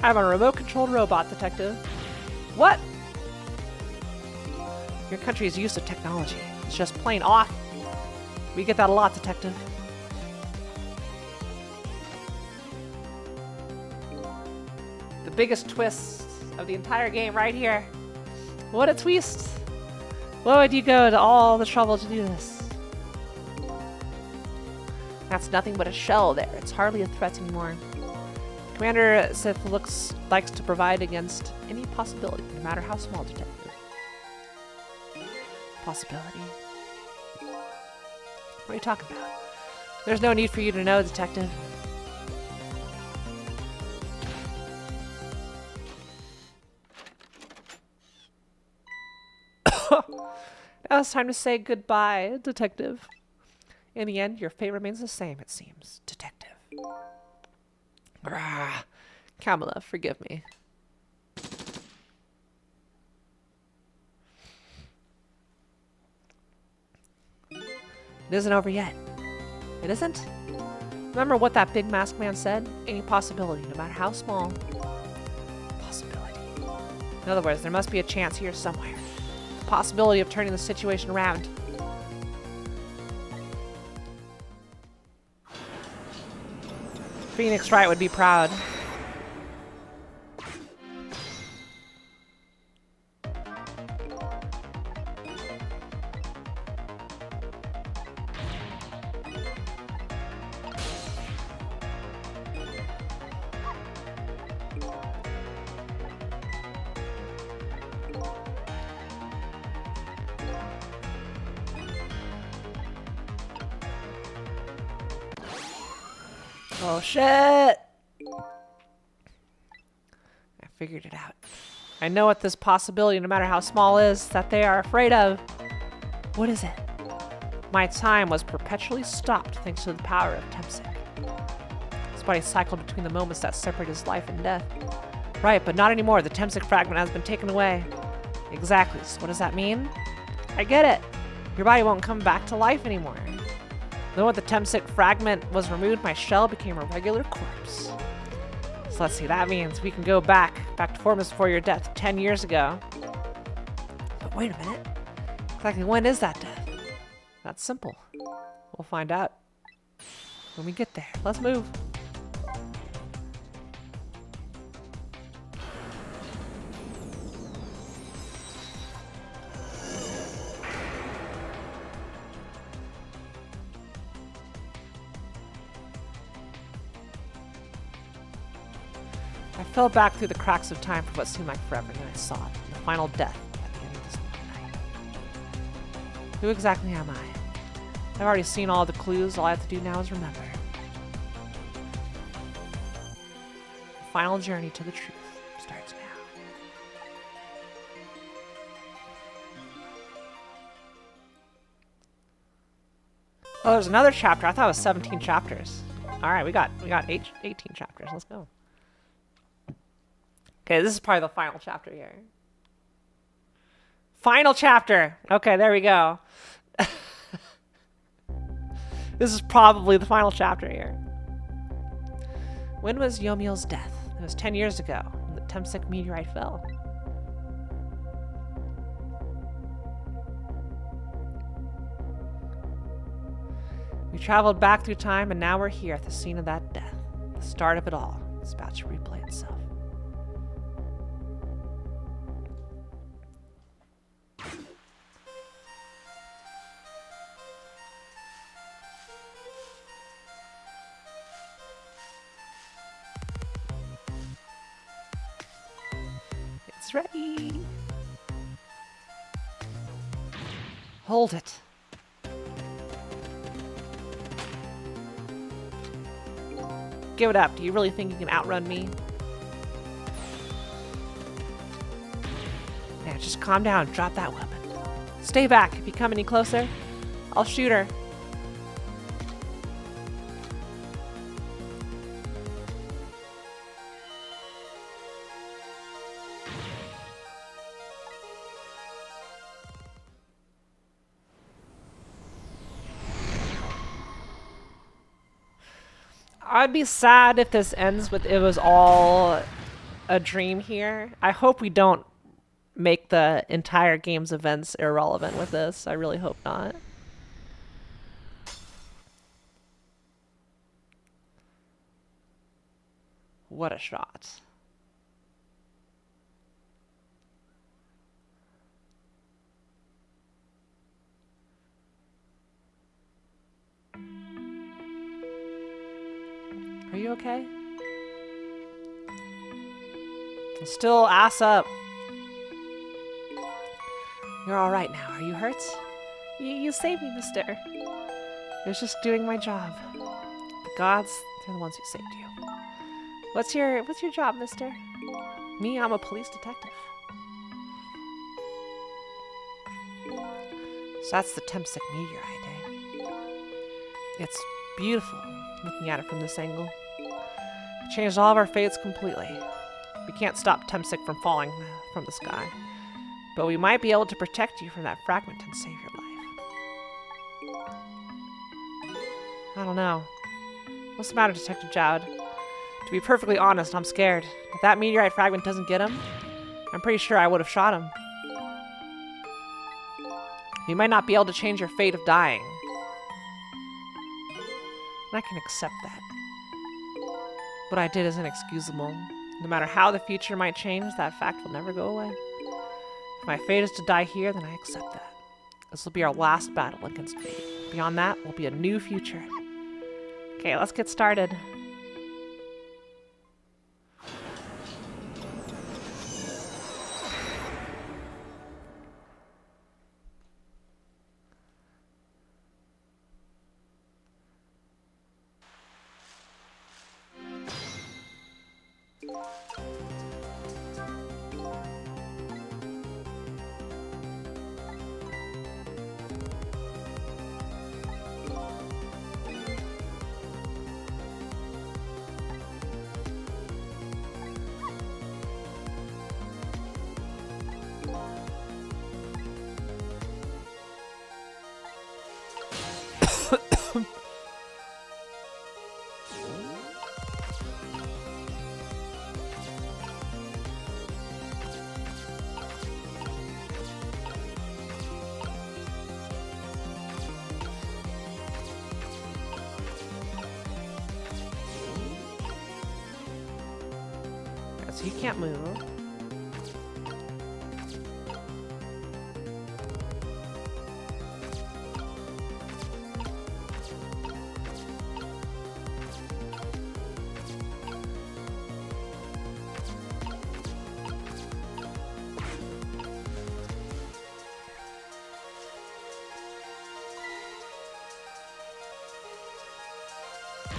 I'm a remote-controlled robot, Detective. What? Your country's use of technology is just plain off. We get that a lot, Detective. The biggest twist of the entire game right here. What a twist! Why would you go to all the trouble to do this? That's nothing but a shell there. It's hardly a threat anymore. Commander Sith likes to provide against any possibility, no matter how small, Detective. Possibility? What are you talking about? There's no need for you to know, Detective. Now it's time to say goodbye, Detective. In the end, your fate remains the same, it seems, Detective. Grah. Kamala, forgive me. It isn't over yet. It isn't? Remember what that big masked man said? Any possibility, no matter how small. Possibility. In other words, there must be a chance here somewhere. The possibility of turning the situation around. Phoenix Wright would be proud. Oh shit! I figured it out. I know what this possibility, no matter how small, is that they are afraid of. What is it? My time was perpetually stopped thanks to the power of Temsic. His body cycled between the moments that separate his life and death. Right, but not anymore. The Temsic fragment has been taken away. Exactly. So what does that mean? I get it. Your body won't come back to life anymore. The moment the Temsic fragment was removed, my shell became a regular corpse. So let's see, that means we can go back to 4 minutes before your death 10 years ago. But wait a minute. Exactly when is that death? That's simple. We'll find out when we get there. Let's move. I fell back through the cracks of time for what seemed like forever, and then I saw it, the final death at the end of this long night. Who exactly am I? I've already seen all the clues. All I have to do now is remember. The final journey to the truth starts now. Oh, there's another chapter. I thought it was 17 chapters. All right, we got 18 chapters. Let's go. Okay, this is probably the final chapter here. Final chapter. Okay, there we go. This is probably the final chapter here. When was Yomiel's death? It was 10 years ago when the Temsik meteorite fell. We traveled back through time and now we're here at the scene of that death. The start of it all. It's about to replay itself. It's ready. Hold it. Give it up. Do you really think you can outrun me? Yeah, just calm down. Drop that weapon. Stay back. If you come any closer, I'll shoot her. I'd be sad if this ends with it was all a dream here. I hope we don't make the entire game's events irrelevant with this. I really hope not. What a shot. Are you okay? Still ass up. You're all right now. Are you hurt? You saved me, mister. I was just doing my job. The gods, they're the ones who saved you. What's your job, mister? Me, I'm a police detective. So that's the Temsik meteorite, eh? It's beautiful, looking at it from this angle. It changed all of our fates completely. We can't stop Temsik from falling from the sky, but we might be able to protect you from that fragment and save your life. I don't know. What's the matter, Detective Jowd? To be perfectly honest, I'm scared. If that meteorite fragment doesn't get him, I'm pretty sure I would have shot him. You might not be able to change your fate of dying. And I can accept that. What I did is inexcusable. No matter how the future might change, that fact will never go away. If my fate is to die here, then I accept that. This will be our last battle against fate. Beyond that will be a new future. Okay, let's get started. So you can't move.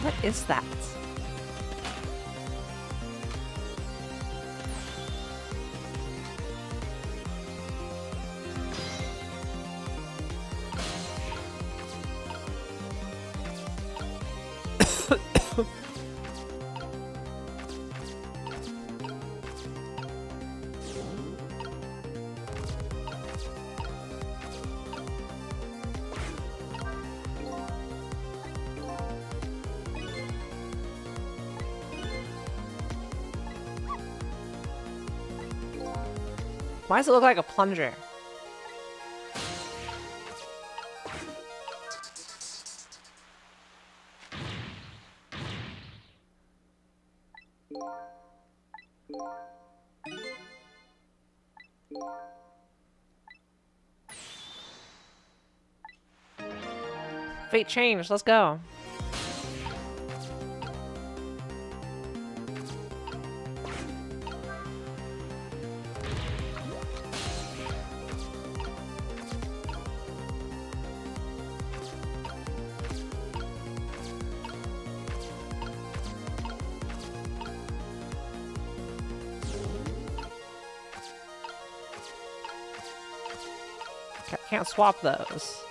What is that? Why does it look like a plunger? Fate changed. Let's go. Can't swap those.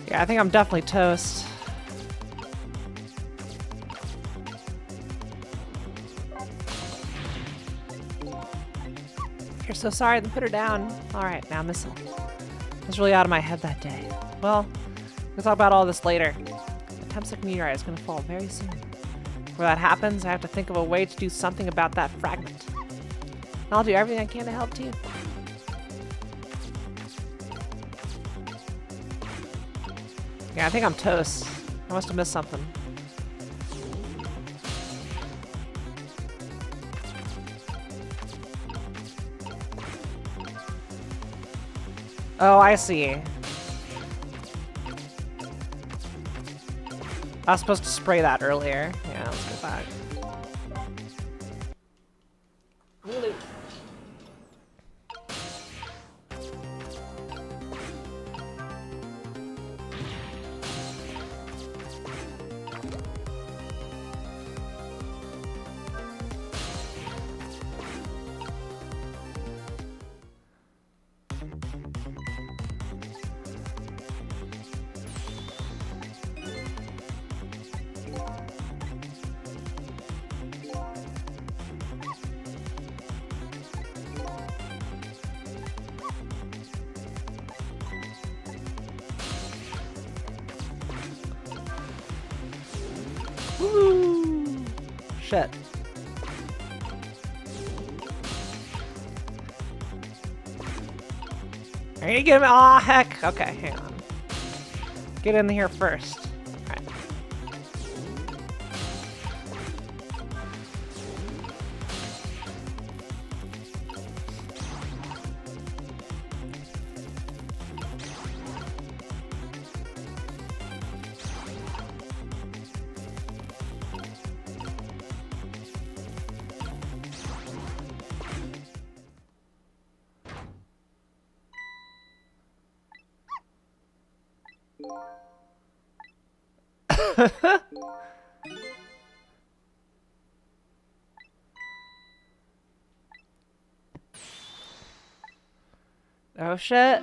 Yeah, I think I'm definitely toast. If you're so sorry, then put her down. Alright, now missile. I was really out of my head that day. Well, we'll talk about all this later. The Tempsic meteorite is going to fall very soon. Before that happens, I have to think of a way to do something about that fragment. And I'll do everything I can to help too. Yeah, I think I'm toast. I must have missed something. Oh, I see. I was supposed to spray that earlier. Yeah, let's go back. Woo! Shit. Are you getting me? Aw, heck. Okay, hang on. Get in here first. Alright. Oh shit.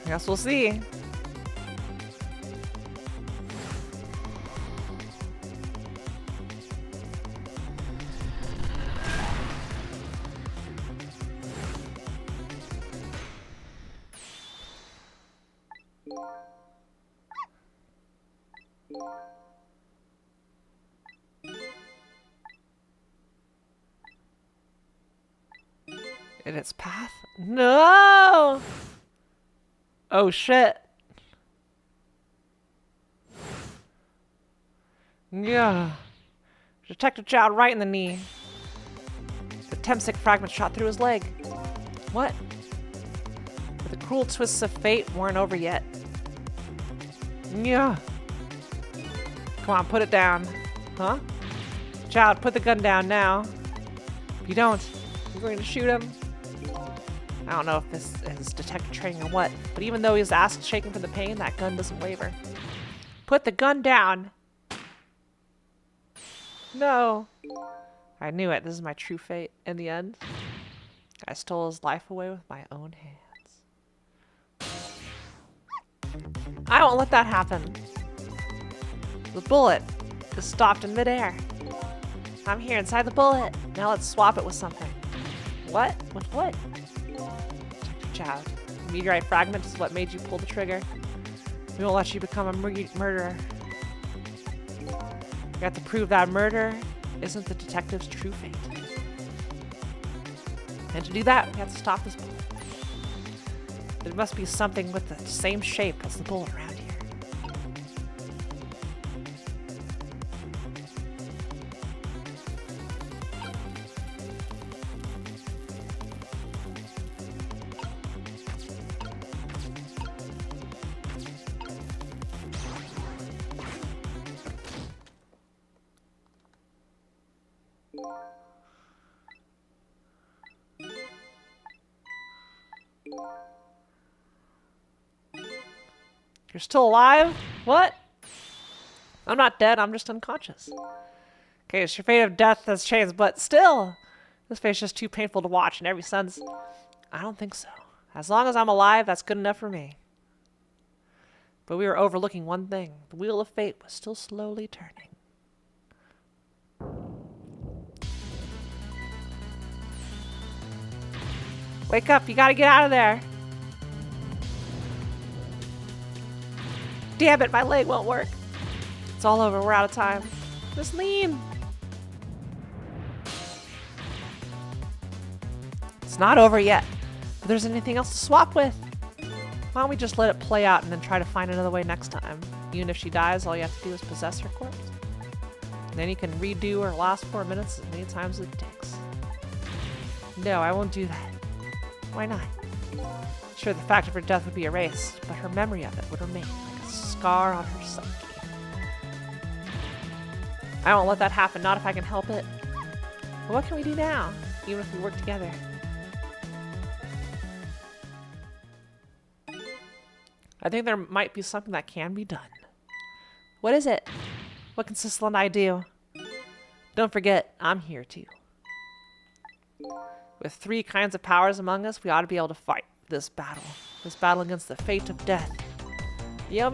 I guess we'll see. In its path? No! Oh shit. Yeah. Detective Chow right in the knee. The Tempsic fragment shot through his leg. What? The cruel twists of fate weren't over yet. Yeah. Come on, put it down. Huh? Child, put the gun down now. If you don't, you're going to shoot him. I don't know if this is detective training or what, but even though his ass is shaking from the pain, that gun doesn't waver. Put the gun down. No. I knew it. This is my true fate. In the end, I stole his life away with my own hands. I won't let that happen. The bullet is stopped in midair. I'm here inside the bullet. Now let's swap it with something. What? With what? Child. The meteorite fragment is what made you pull the trigger. We won't let you become a murderer. You have to prove that murder isn't the detective's true fate. And to do that, we have to stop this bullet. There must be something with the same shape as the bullet around here. You're still alive? What? I'm not dead, I'm just unconscious. Okay, so your fate of death has changed, but still, this face is just too painful to watch in every sense. I don't think so. As long as I'm alive, that's good enough for me. But we were overlooking one thing. The wheel of fate was still slowly turning. Wake up, you gotta get out of there. Damn it, my leg won't work. It's all over, we're out of time. Just lean. It's not over yet. If there's anything else to swap with, why don't we just let it play out and then try to find another way next time? Even if she dies, all you have to do is possess her corpse. And then you can redo her last 4 minutes as many times as it takes. No, I won't do that. Why not? Sure, the fact of her death would be erased, but her memory of it would remain like a scar on her psyche. I won't let that happen, not if I can help it. But what can we do now, even if we work together? I think there might be something that can be done. What is it? What can Sissel and I do? Don't forget, I'm here too. With 3 kinds of powers among us, we ought to be able to fight this battle. This battle against the fate of death. Yo.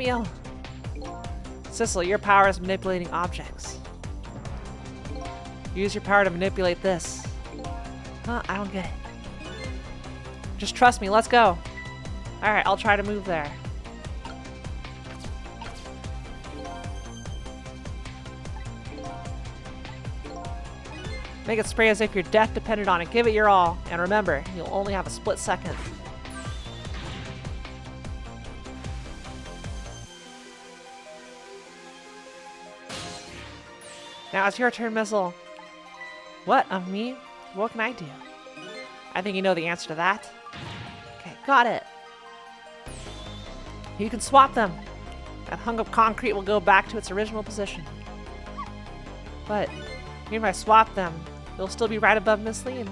Sissel, your power is manipulating objects. Use your power to manipulate this. Huh? I don't get it. Just trust me, let's go. Alright, I'll try to move there. Make it spray as if your death depended on it. Give it your all. And remember, you'll only have a split second. Now it's your turn, Missile. What? Of me? What can I do? I think you know the answer to that. Okay, got it. You can swap them. That hunk of concrete will go back to its original position. But even if I swap them, it'll still be right above Miss Lean.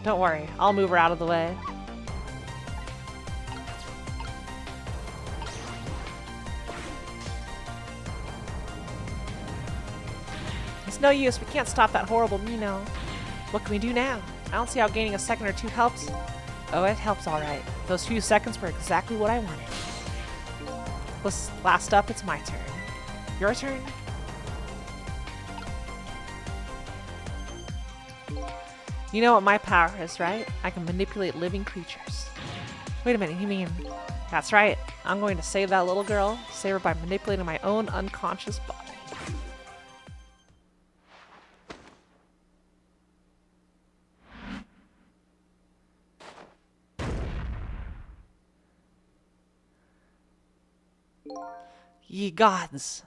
Don't worry, I'll move her out of the way. It's no use, we can't stop that horrible Mino. What can we do now? I don't see how gaining a second or 2 helps. Oh, it helps alright. Those few seconds were exactly what I wanted. Last up, it's my turn. Your turn? You know what my power is, right? I can manipulate living creatures. Wait a minute, you mean... That's right. I'm going to save that little girl. Save her by manipulating my own unconscious body. Ye gods!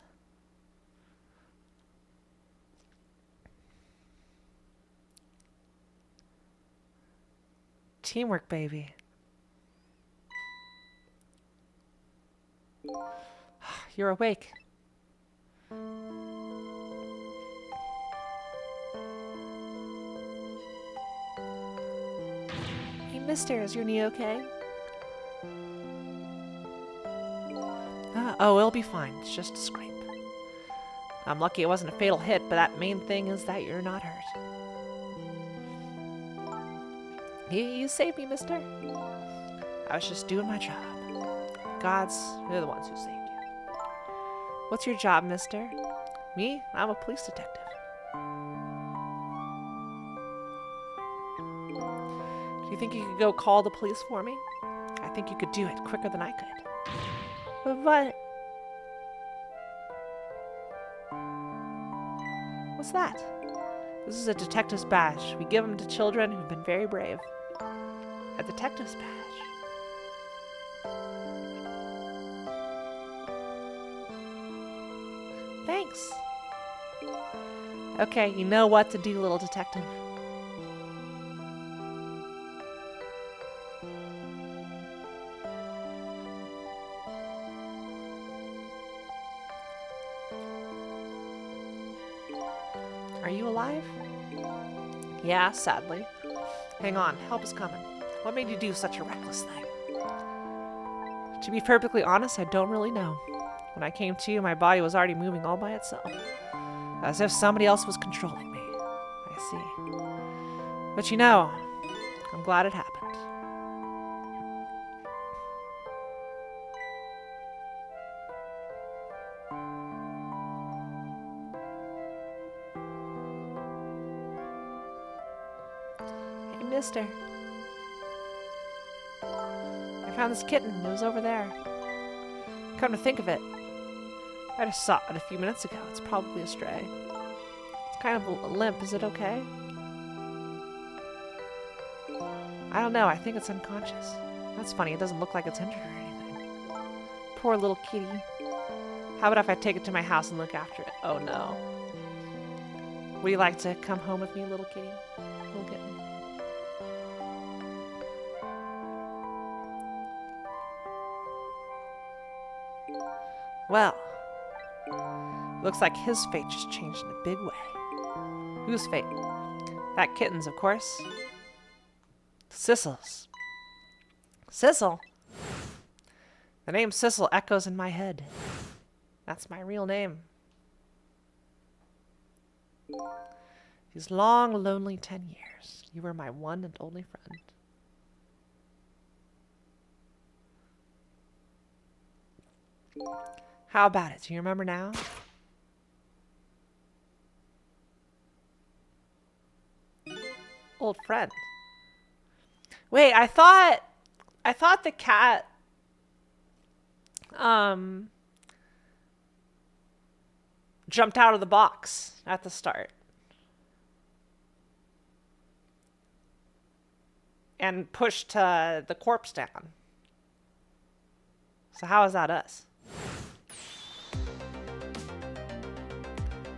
Teamwork, baby. you're awake. Hey, mister, is your knee okay? Oh, it'll be fine. It's just a scrape. I'm lucky it wasn't a fatal hit, but that main thing is that you're not hurt. You saved me, mister. I was just doing my job. They're the ones who saved you. What's your job, mister? Me? I'm a police detective. Do you think you could go call the police for me? I think you could do it quicker than I could. But what's that? This is a detective's badge. We give them to children who've been very brave. A detective's badge. Thanks. Okay, you know what to do, little detective. Are you alive? Yeah, sadly. Hang on, help is coming. What made you do such a reckless thing? To be perfectly honest, I don't really know. When I came to, my body was already moving all by itself. As if somebody else was controlling me. I see. But you know, I'm glad it happened. Hey, mister. I found this kitten. It was over there. Come to think of it, I just saw it a few minutes ago. It's probably a stray. It's kind of limp. Is it okay? I don't know. I think it's unconscious. That's funny. It doesn't look like it's injured or anything. Poor little kitty. How about if I take it to my house and look after it? Oh no. Would you like to come home with me, little kitty? Little kitten. Well, looks like his fate just changed in a big way. Whose fate? That kitten's, of course. Sissel's. Sissel? The name Sissel echoes in my head. That's my real name. These long, lonely 10 years, you were my one and only friend. How about it? Do you remember now? Old friend. Wait, I thought the cat jumped out of the box at the start. And pushed the corpse down. So how is that us?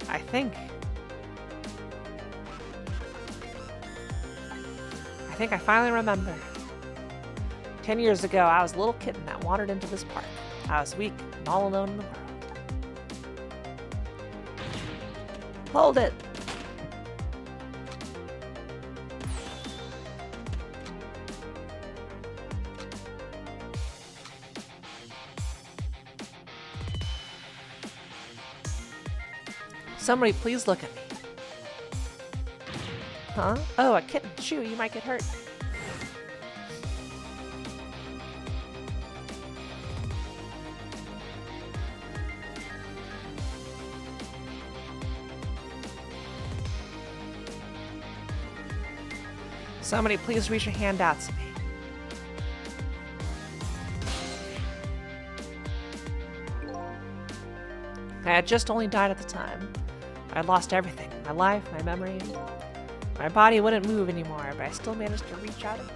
I think I finally remember. 10 years ago, I was a little kitten that wandered into this park. I was weak and all alone in the world. Hold it! Somebody please look at me. Huh? Oh, a kitten. Shoo, you might get hurt. Somebody please reach your hand out to me. I had just only died at the time. I had lost everything. My life, my memory. My body wouldn't move anymore, but I still managed to reach out and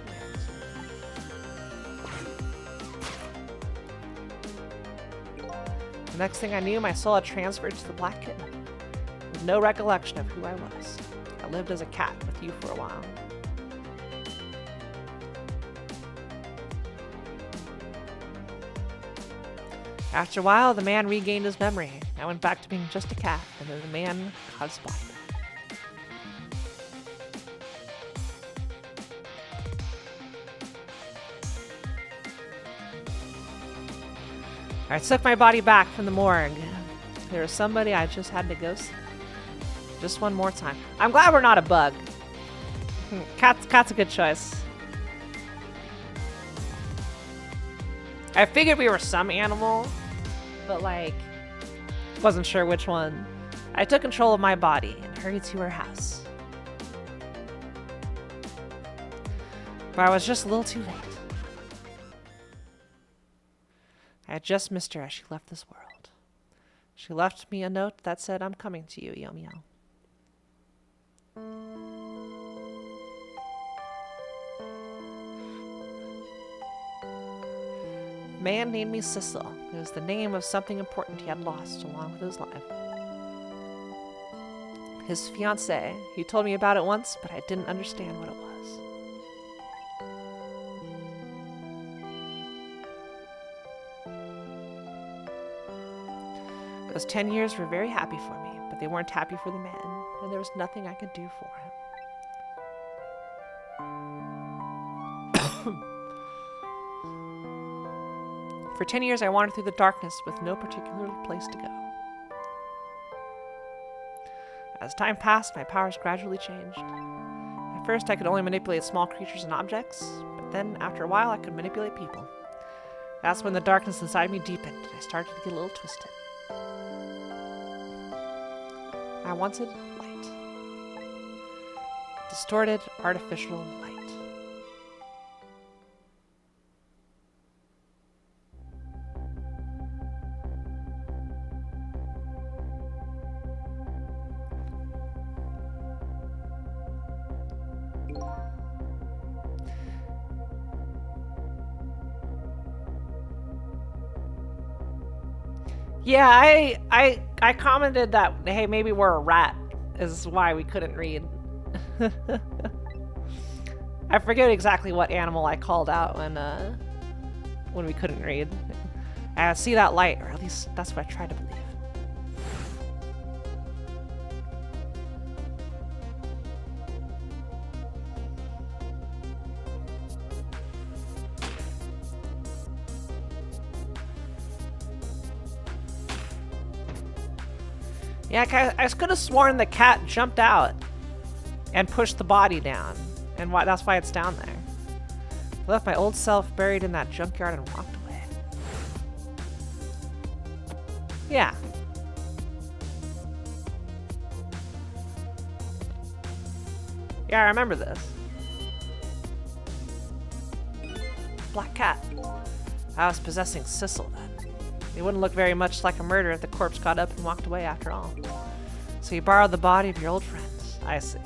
connect. The next thing I knew, my soul had transferred to the black kitten, with no recollection of who I was. I lived as a cat with you for a while. After a while, the man regained his memory. I went back to being just a cat, and then the man got his body back. I took my body back from the morgue. There was somebody I just had to go see. Just one more time. I'm glad we're not a bug. Cat's a good choice. I figured we were some animal, but like, wasn't sure which one. I took control of my body and hurried to her house. But I was just a little too late. I had just missed her as she left this world. She left me a note that said, "I'm coming to you, Yo Meow." The man named me Sissel. It was the name of something important he had lost along with his life. His fiancée. He told me about it once, but I didn't understand what it was. Those 10 years were very happy for me, but they weren't happy for the man, and there was nothing I could do for him. For 10 years, I wandered through the darkness with no particular place to go. As time passed, my powers gradually changed. At first, I could only manipulate small creatures and objects, but then, after a while, I could manipulate people. That's when the darkness inside me deepened, and I started to get a little twisted. I wanted light. Distorted, artificial light. Yeah, I commented that, hey, maybe we're a rat is why we couldn't read. I forget exactly what animal I called out when we couldn't read. I see that light, or at least that's what I tried to believe. Yeah, I could have sworn the cat jumped out and pushed the body down, and that's why it's down there. I left my old self buried in that junkyard and walked away. Yeah. Yeah, I remember this. Black cat. I was possessing Sissel then. It wouldn't look very much like a murder if the corpse got up and walked away after all. So you borrowed the body of your old friends. I see.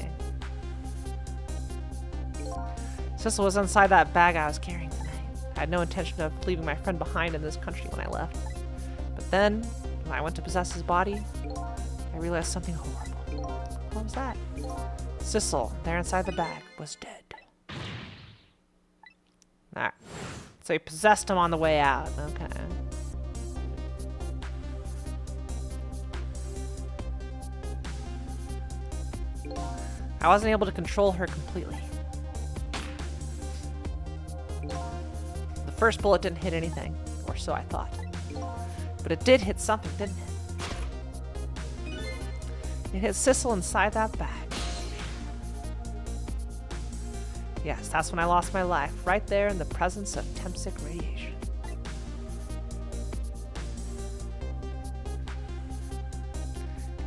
Sissel was inside that bag I was carrying tonight. I had no intention of leaving my friend behind in this country when I left. But then, when I went to possess his body, I realized something horrible. What was that? Sissel, there inside the bag, was dead. Alright. So he possessed him on the way out. Okay. I wasn't able to control her completely. The first bullet didn't hit anything, or so I thought. But it did hit something, didn't it? It hit Sissel inside that bag. Yes, that's when I lost my life, right there in the presence of Temsic radiation.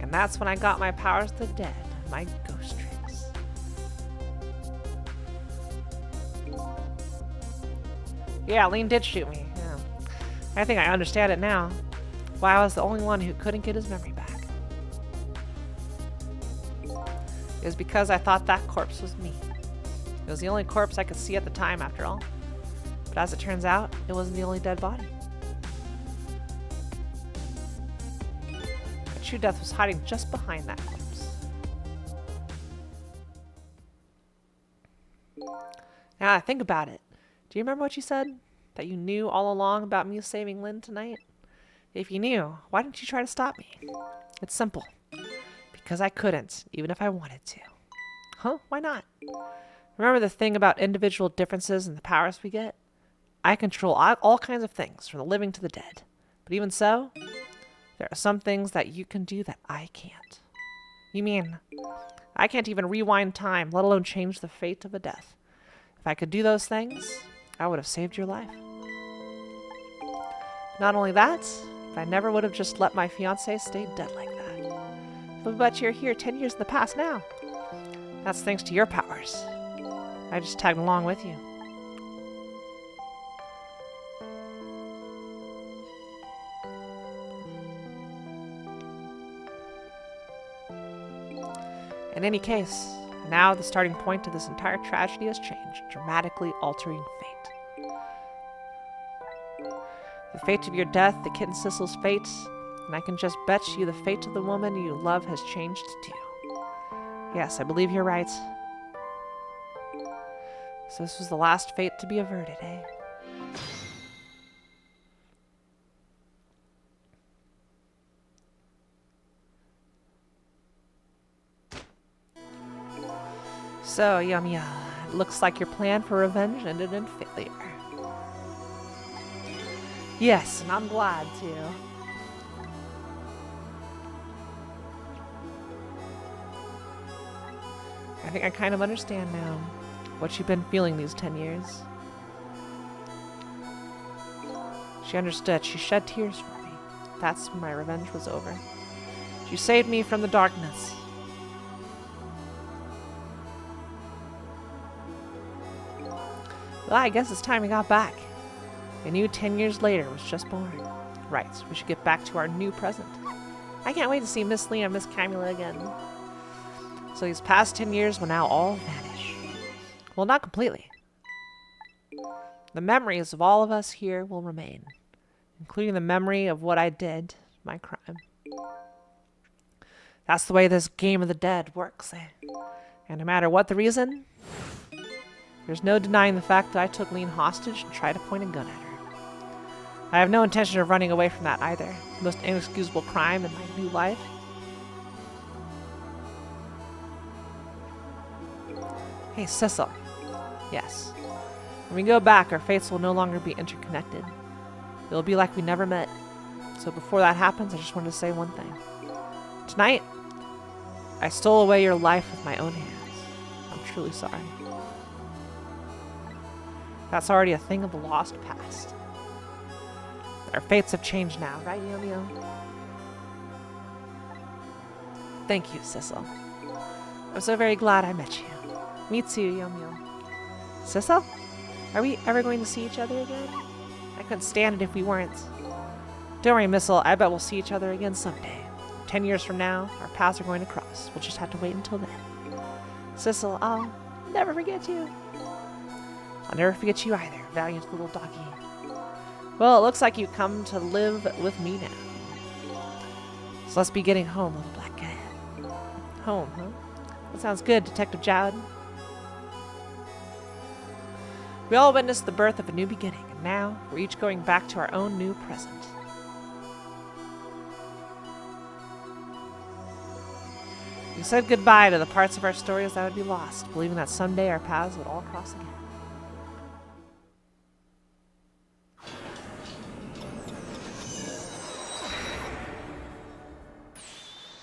And that's when I got my powers of the dead, my ghost tricks. Yeah, Lean did shoot me. Yeah. I think I understand it now. Why I was the only one who couldn't get his memory back. It was because I thought that corpse was me. It was the only corpse I could see at the time, after all. But as it turns out, it wasn't the only dead body. A true death was hiding just behind that corpse. Now I think about it. Do you remember what you said? That you knew all along about me saving Lynn tonight? If you knew, why didn't you try to stop me? It's simple. Because I couldn't, even if I wanted to. Huh? Why not? Remember the thing about individual differences and the powers we get? I control all kinds of things, from the living to the dead. But even so, there are some things that you can do that I can't. You mean, I can't even rewind time, let alone change the fate of a death. If I could do those things, I would have saved your life. Not only that, I never would have just let my fiancé stay dead like that. But you're here 10 years in the past now. That's thanks to your powers. I just tagged along with you. In any case, now the starting point of this entire tragedy has changed, dramatically altering fate. The fate of your death, the kitten Sissel's fate, and I can just bet you the fate of the woman you love has changed too. Yes, I believe you're right. So this was the last fate to be averted, eh? So, Yummy, it looks like your plan for revenge ended in failure. Yes, and I'm glad too. I think I kind of understand now what you've been feeling these 10 years. She understood. She shed tears for me. That's when my revenge was over. She saved me from the darkness. Well, I guess it's time we got back. A new 10 years later was just born. Right, we should get back to our new present. I can't wait to see Miss Lee and Miss Camula again. So these past 10 years will now all vanish. Well, not completely. The memories of all of us here will remain, including the memory of what I did, my crime. That's the way this game of the dead works, eh? And no matter what the reason, there's no denying the fact that I took Lean hostage and tried to point a gun at her. I have no intention of running away from that either. The most inexcusable crime in my new life. Hey, Sissel. Yes. When we go back, our fates will no longer be interconnected. It'll be like we never met. So before that happens, I just wanted to say one thing. Tonight, I stole away your life with my own hands. I'm truly sorry. That's already a thing of the lost past. Our fates have changed now, right, Yo-Yo? Thank you, Sissel. I'm so very glad I met you. Me too, Yo-Yo. Sissel? Are we ever going to see each other again? I couldn't stand it if we weren't. Don't worry, Missile. I bet we'll see each other again someday. 10 years from now, our paths are going to cross. We'll just have to wait until then. Sissel, I'll never forget you. I'll never forget you either, valiant little doggy. Well, it looks like you've come to live with me now. So let's be getting home, little black cat. Home, huh? That sounds good, Detective Jowd. We all witnessed the birth of a new beginning, and now we're each going back to our own new present. We said goodbye to the parts of our stories that would be lost, believing that someday our paths would all cross again.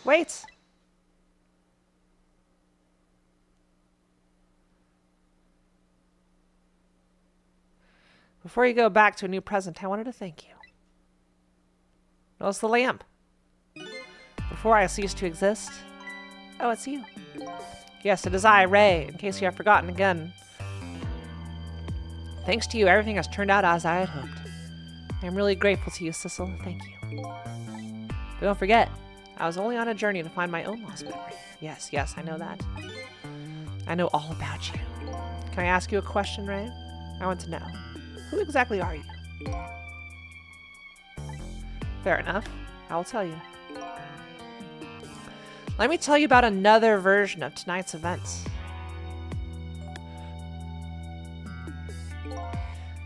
Wait! Before you go back to a new present, I wanted to thank you. Notice the lamp. Before I cease to exist. Oh, it's you. Yes, it is I, Ray, in case you have forgotten again. Thanks to you, everything has turned out as I had hoped. I'm really grateful to you, Sissel. Thank you. But don't forget, I was only on a journey to find my own lost memory. Yes, I know that. I know all about you. Can I ask you a question, Ray? I want to know. Who exactly are you? Fair enough. I will tell you. Let me tell you about another version of tonight's events.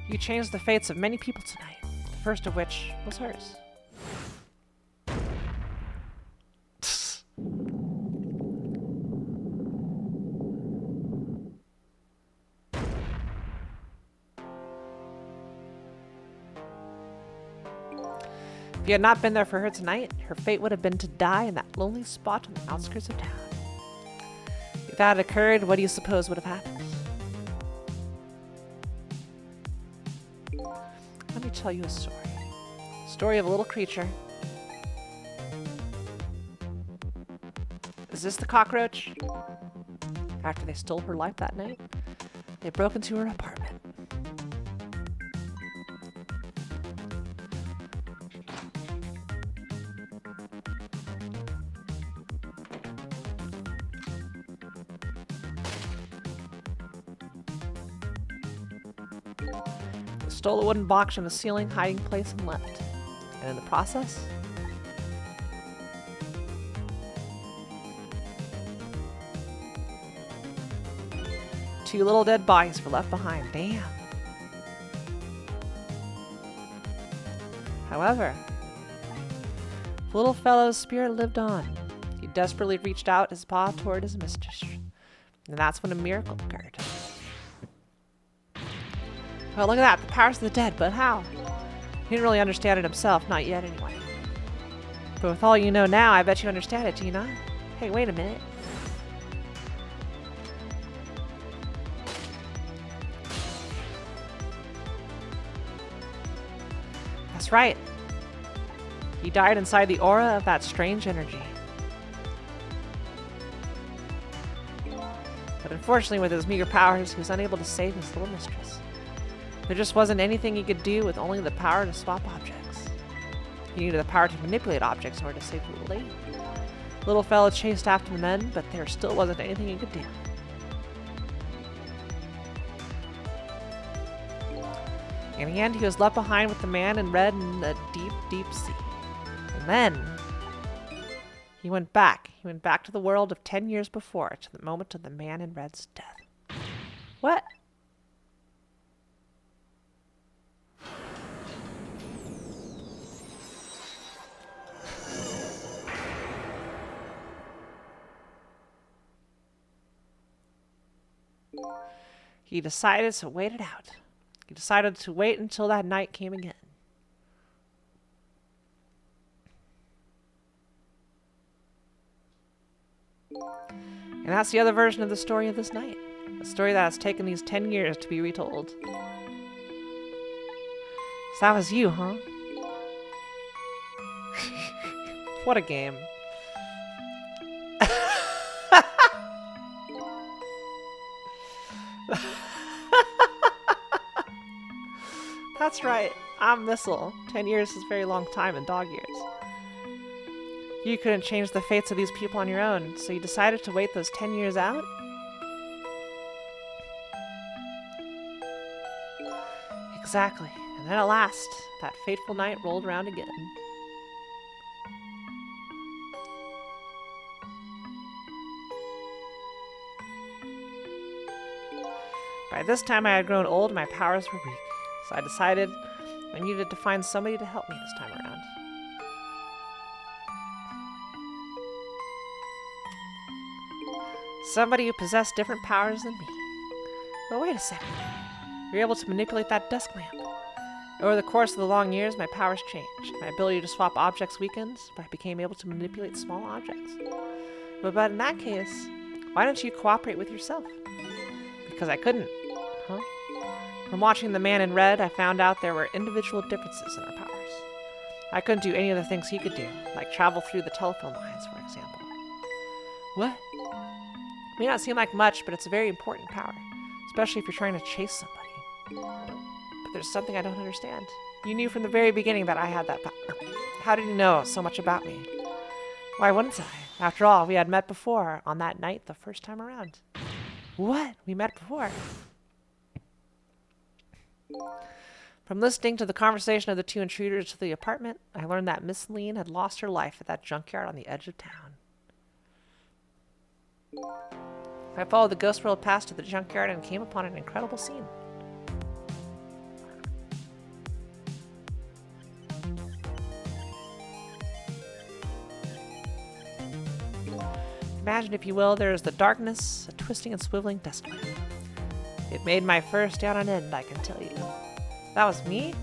You changed the fates of many people tonight, the first of which was hers. If you had not been there for her tonight, her fate would have been to die in that lonely spot on the outskirts of town. If that had occurred, what do you suppose would have happened? Let me tell you a story. A story of a little creature. Is this the cockroach? After they stole her life that night, they broke into her apartment. They stole a wooden box from the ceiling hiding place and left. And in the process, two little dead bodies were left behind. Damn. However, the little fellow's spirit lived on. He desperately reached out his paw toward his mistress. And that's when a miracle occurred. Oh, look at that. The powers of the dead. But how? He didn't really understand it himself. Not yet, anyway. But with all you know now, I bet you understand it, do you not? Hey, wait a minute. That's right. He died inside the aura of that strange energy. But unfortunately, with his meager powers, he was unable to save his little mistress. There just wasn't anything he could do with only the power to swap objects. He needed the power to manipulate objects in order to save the little lady. The little fellow chased after the men, but there still wasn't anything he could do. In the end, he was left behind with the man in red in the deep, deep sea. And then he went back. He went back to the world of 10 years before, to the moment of the man in red's death. What? He decided to wait it out. He decided to wait until that night came again. And that's the other version of the story of this night. A story that has taken these 10 years to be retold. So that was you, huh? What a game. That's right. I'm Missile. 10 years is a very long time in dog years. You couldn't change the fates of these people on your own, so you decided to wait those 10 years out? Exactly. And then at last, that fateful night rolled around again. By this time I had grown old and my powers were weak, so I decided I needed to find somebody to help me this time around. Somebody who possessed different powers than me. But wait a second. You're able to manipulate that desk lamp. Over the course of the long years, my powers changed. My ability to swap objects weakened, but I became able to manipulate small objects. But in that case, why don't you cooperate with yourself? Because I couldn't. Huh? From watching the man in red, I found out there were individual differences in our powers. I couldn't do any of the things he could do, like travel through the telephone lines, for example. What? It may not seem like much, but it's a very important power, especially if you're trying to chase somebody. But there's something I don't understand. You knew from the very beginning that I had that power. How did you know so much about me? Why wouldn't I? After all, we had met before, on that night the first time around. What? We met before? From listening to the conversation of the two intruders to the apartment, I learned that Miss Lean had lost her life at that junkyard on the edge of town. I followed the ghost world past to the junkyard and came upon an incredible scene. Imagine, if you will, there is the darkness, a twisting and swiveling desk lamp. It made my first down on end, I can tell you. That was me?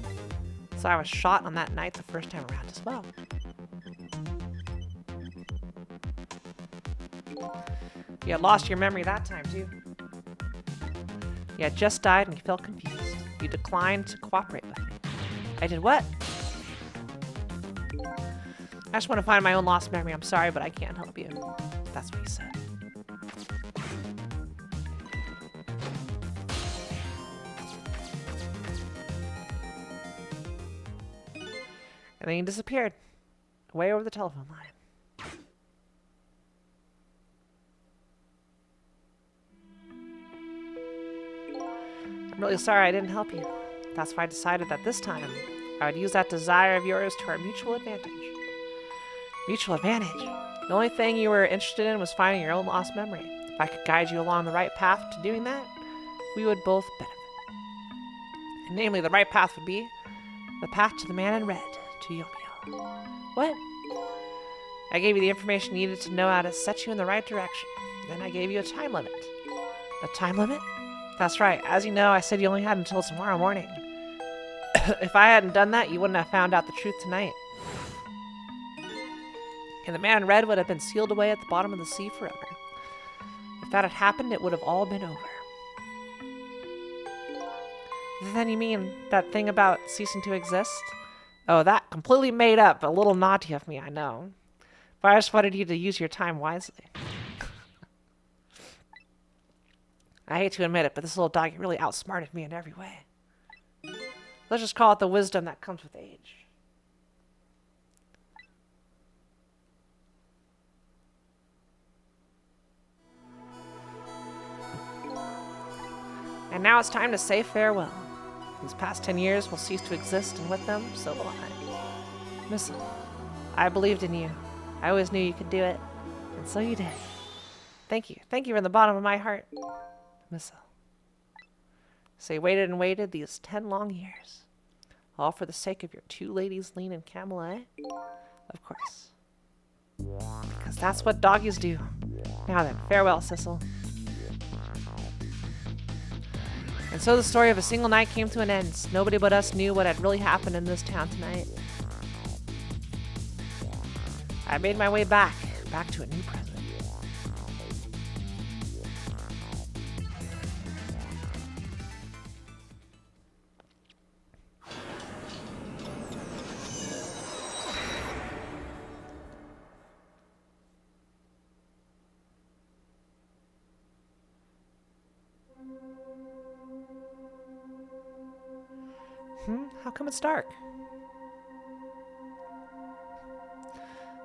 So I was shot on that night the first time around as well. You had lost your memory that time, too. You had just died and you felt confused. You declined to cooperate with me. I did what? I just want to find my own lost memory. I'm sorry, but I can't help you. That's what he said. And then he disappeared. Away over the telephone line. I'm really sorry I didn't help you. That's why I decided that this time I would use that desire of yours to our mutual advantage. Mutual advantage? The only thing you were interested in was finding your own lost memory. If I could guide you along the right path to doing that, we would both benefit. And namely, the right path would be the path to the man in red, to Yomio. What? I gave you the information you needed to know how to set you in the right direction. Then I gave you a time limit. A time limit? That's right. As you know, I said you only had until tomorrow morning. If I hadn't done that, you wouldn't have found out the truth tonight. And the man in red would have been sealed away at the bottom of the sea forever. If that had happened, it would have all been over. Then you mean that thing about ceasing to exist? Oh, that completely made up. A little naughty of me, I know. But I just wanted you to use your time wisely. I hate to admit it, but this little doggy really outsmarted me in every way. Let's just call it the wisdom that comes with age. And now it's time to say farewell. These past 10 years will cease to exist, and with them, so will I. Missile, I believed in you. I always knew you could do it, and so you did. Thank you. Thank you from the bottom of my heart. Missile. So you waited and waited these 10 long years. All for the sake of your two ladies, Lean and Camel, eh? Of course. Because that's what doggies do. Now then, farewell, Sissel. And so the story of a single night came to an end. Nobody but us knew what had really happened in this town tonight. I made my way back to a new present. How come it's dark?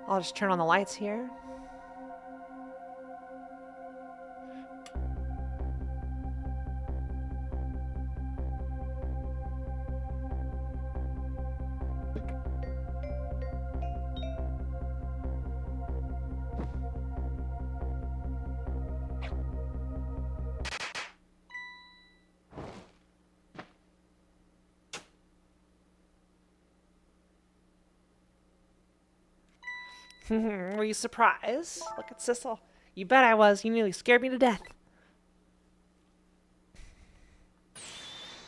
I'll just turn on the lights here. Were you surprised? Look at Sissel. You bet I was. You nearly scared me to death.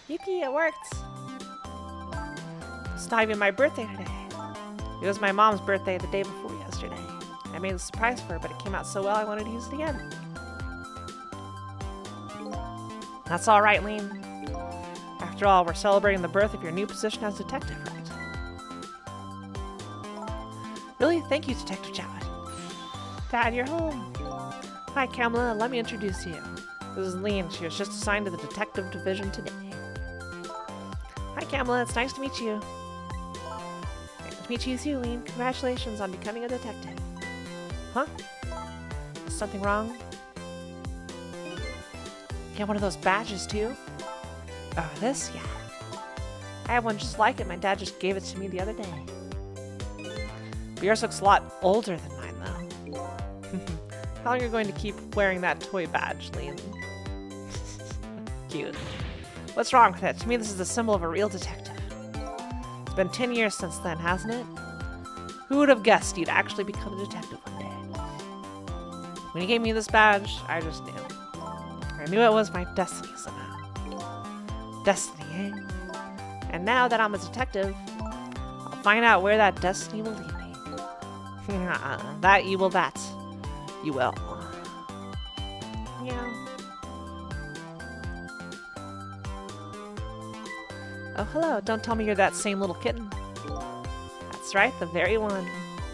Yippee, it worked. It's not even my birthday today. It was my mom's birthday the day before yesterday. I made a surprise for her, but it came out so well I wanted to use it again. That's all right, Lean. After all, we're celebrating the birth of your new position as detective, right? Really? Thank you, Detective Jowett. Dad, you're home. Hi, Kamala. Let me introduce you. This is Lean. She was just assigned to the detective division today. Hi, Kamala. It's nice to meet you. Nice to meet you too, Lean. Congratulations on becoming a detective. Huh? Is something wrong? You have one of those badges too? Oh, this? Yeah. I have one just like it. My dad just gave it to me the other day. But yours looks a lot older than mine, though. How long are you going to keep wearing that toy badge, Lean? Cute. What's wrong with it? To me, this is the symbol of a real detective. It's been 10 years since then, hasn't it? Who would have guessed you'd actually become a detective one day? When you gave me this badge, I just knew. I knew it was my destiny somehow. Destiny, eh? And now that I'm a detective, find out where that destiny will lead me. That you will, that you will. Yeah. Oh, hello. Don't tell me you're that same little kitten. That's right, the very one.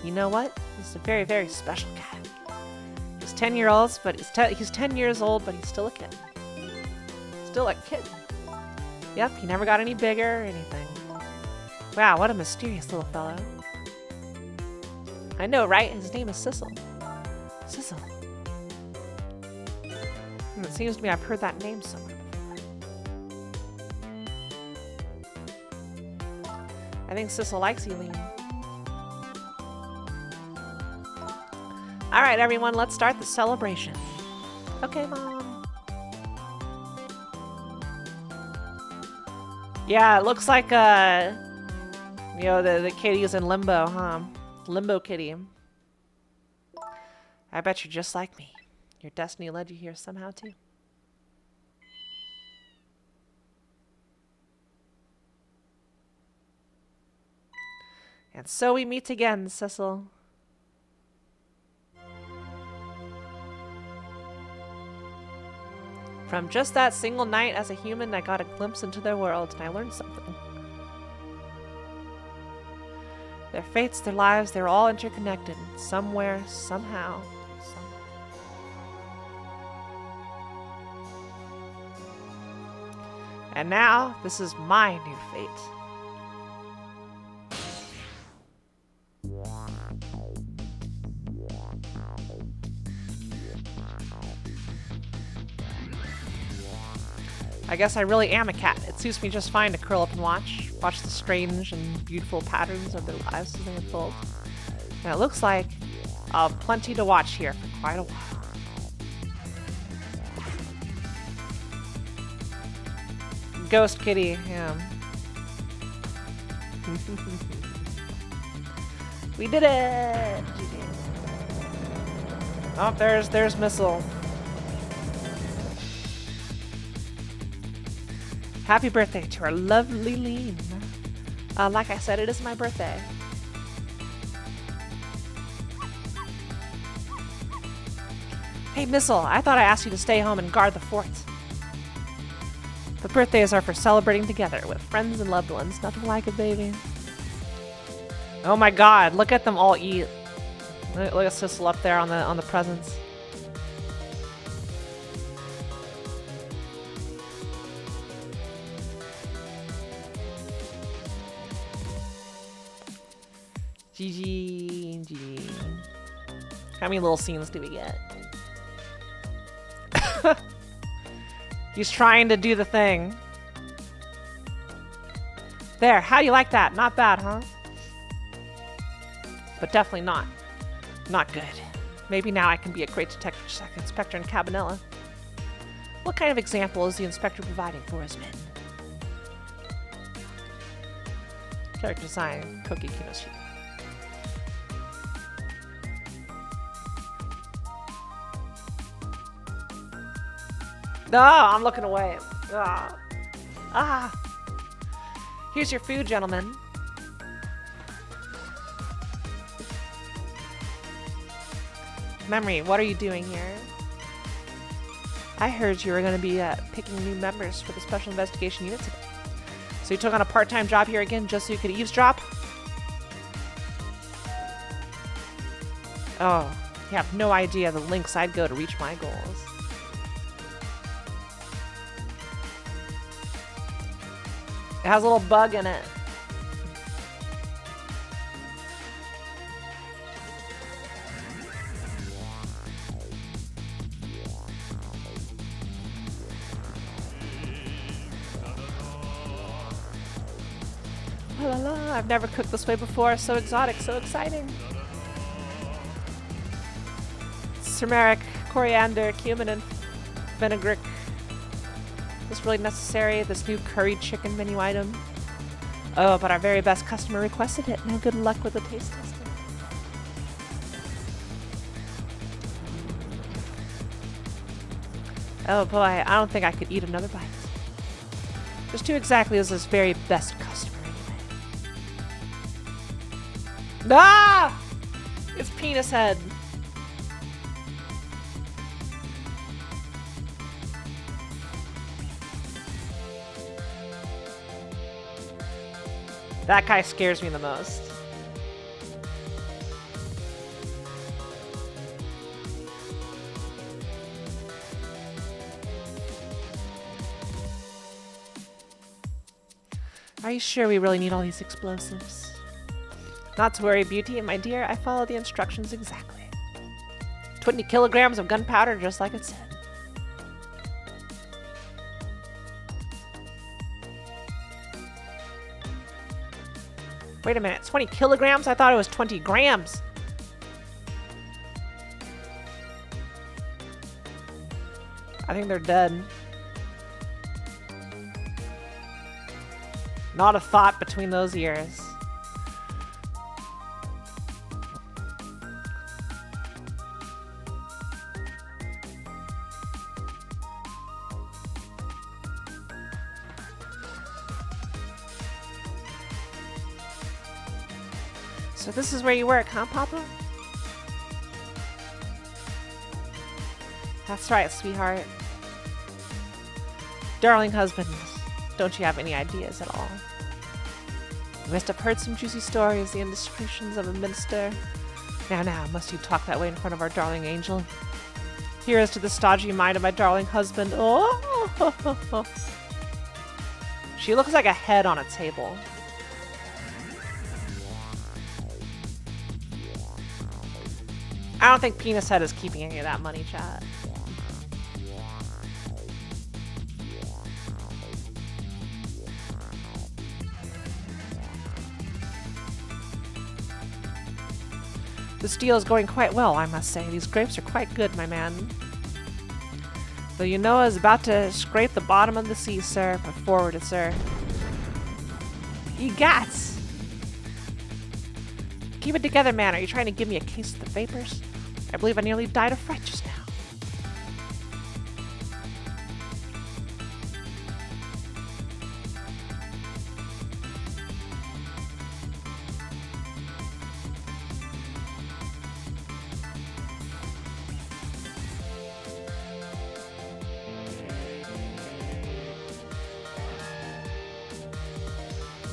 You know what? He's a very, very special cat. He's 10 years old, but he's 10 years old, but he's still a kitten. Still a kitten. Yep, he never got any bigger or anything. Wow, what a mysterious little fellow. I know, right? His name is Sissel. Sissel. It seems to me I've heard that name somewhere before. I think Sissel likes Eileen. Alright, everyone, let's start the celebration. Okay, Mom. Yeah, it looks like, you know, the kitty is in limbo, huh? Limbo kitty. I bet you're just like me. Your destiny led you here somehow, too. And so we meet again, Sissel. From just that single night as a human, I got a glimpse into their world, and I learned something. Their fates, their lives, they're all interconnected. Somewhere, somehow. And now, this is my new fate. I guess I really am a cat. It suits me just fine to curl up and watch the strange and beautiful patterns of their lives as they unfold. And it looks like plenty to watch here for quite a while. Ghost kitty, yeah. We did it! Oh, there's Missile. Happy birthday to our lovely Lean. Like I said, it is my birthday. Hey, Missile, I thought I asked you to stay home and guard the fort. But birthdays are for celebrating together with friends and loved ones. Nothing like it, baby. Oh my god, look at them all eat. Look at Sissel up there on the presents. GG. How many little scenes do we get? He's trying to do the thing. There, how do you like that? Not bad, huh? But definitely not good. Maybe now I can be a great detective inspector in Cabanela. What kind of example is the inspector providing for his men? Character design, Koki Kinoshi. No, I'm looking away. Here's your food, gentlemen. Memory, what are you doing here? I heard you were going to be picking new members for the Special Investigation Unit today. So you took on a part-time job here again just so you could eavesdrop? Oh, you have no idea the lengths I'd go to reach my goals. It has a little bug in it. La la la, I've never cooked this way before. So exotic, so exciting. Turmeric, coriander, cumin, and fenugreek. Is this really necessary? This new curried chicken menu item? Oh, but our very best customer requested it. Now good luck with the taste testing. Oh boy, I don't think I could eat another bite. Just who exactly is this very best customer anyway? Ah! It's penis head. That guy scares me the most. Are you sure we really need all these explosives? Not to worry, Beauty, my dear, I followed the instructions exactly. 20 kilograms of gunpowder, just like it said. Wait a minute, 20 kilograms? I thought it was 20 grams. I think they're dead. Not a thought between those ears. So this is where you work, huh, Papa? That's right, sweetheart. Darling husband, don't you have any ideas at all? You must have heard some juicy stories, the indiscretions of a minister. Now, must you talk that way in front of our darling angel? Here is to the stodgy mind of my darling husband. Oh! She looks like a head on a table. I don't think Penis Head is keeping any of that money, chat. This deal is going quite well, I must say. These grapes are quite good, my man. Though you know I was about to scrape the bottom of the sea, sir. But forward, sir. Egats! Keep it together, man. Are you trying to give me a case of the vapors? I believe I nearly died of fright just now.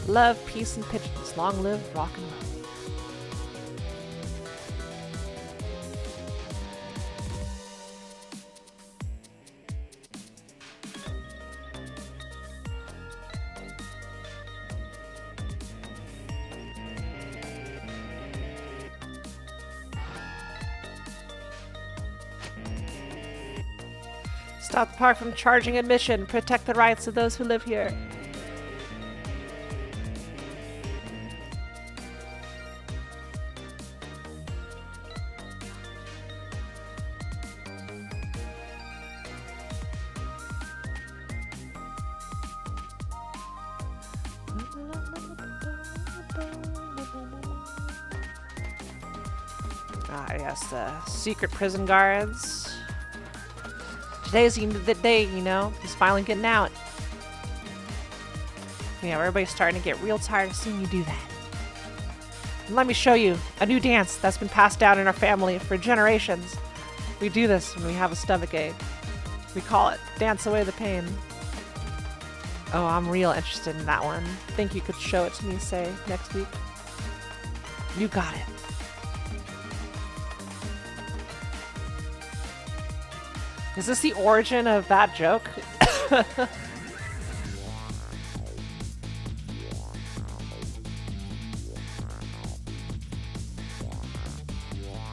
Love, peace, and pigeons. Long live rock and roll. Stop the park from charging admission. Protect the rights of those who live here. Ah, yes, the secret prison guards. Today's the day, you know. He's finally getting out. Yeah, everybody's starting to get real tired of seeing you do that. And let me show you a new dance that's been passed down in our family for generations. We do this when we have a stomachache. We call it Dance Away the Pain. Oh, I'm real interested in that one. Think you could show it to me, say, next week? You got it. Is this the origin of that joke?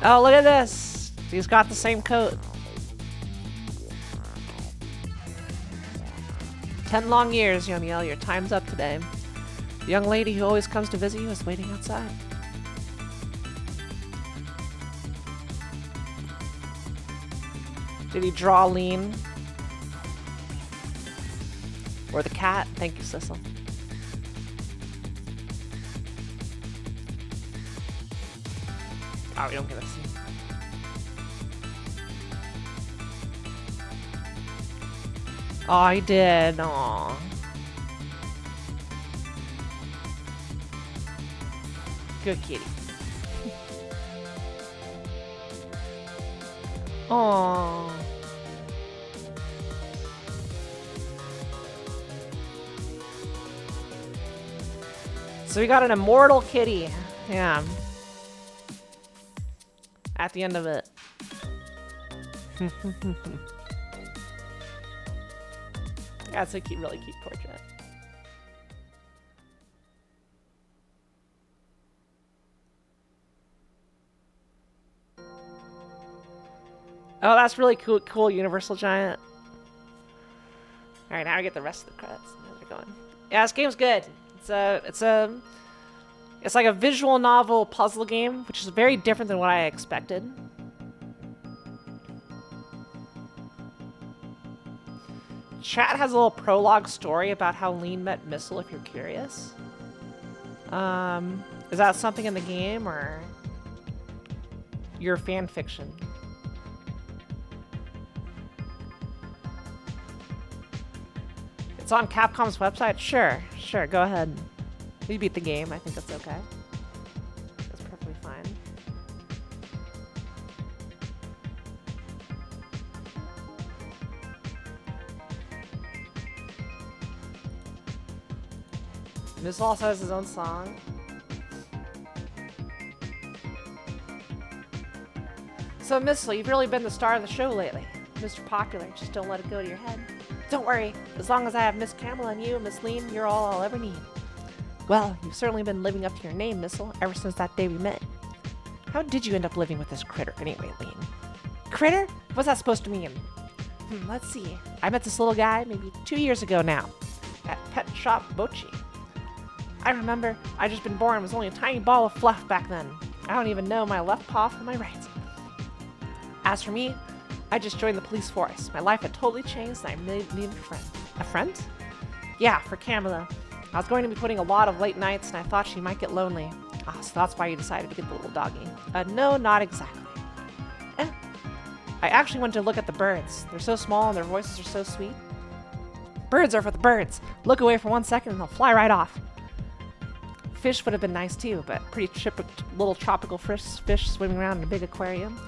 Oh, look at this! He's got the same coat. 10 long years, Yomiel. Your time's up today. The young lady who always comes to visit you is waiting outside. Did he draw lean? Or the cat? Thank you, Sissel. Oh, we don't get to see. Oh, he did. Aww. Good kitty. Oh. So we got an immortal kitty. Yeah. At the end of it. That's a cute, really cute portrait. Oh, that's really cool, Universal Giant. All right, now I get the rest of the credits. How's it going? Yeah, this game's good. It's like a visual novel puzzle game, which is very different than what I expected. Chat has a little prologue story about how Lean met Missile, if you're curious. Is that something in the game, or your fan fiction? It's on Capcom's website? Sure, go ahead. We beat the game, I think that's okay. That's perfectly fine. Missile also has his own song. So Missile, you've really been the star of the show lately. Mr. Popular, just don't let it go to your head. Don't worry, as long as I have Miss Camel and you, Miss Lean, you're all I'll ever need. Well, you've certainly been living up to your name, Missile, ever since that day we met. How did you end up living with this critter anyway, Lean? Critter? What's that supposed to mean? Let's see. I met this little guy maybe 2 years ago now, at Pet Shop Bochi. I remember I'd just been born and was only a tiny ball of fluff back then. I don't even know my left paw from my right. As for me, I just joined the police force. My life had totally changed and I needed a friend. A friend? Yeah, for Kamala. I was going to be putting a lot of late nights and I thought she might get lonely. So that's why you decided to get the little doggy. No, not exactly. I actually went to look at the birds. They're so small and their voices are so sweet. Birds are for the birds. Look away for 1 second and they'll fly right off. Fish would have been nice too, but pretty little tropical fish swimming around in a big aquarium.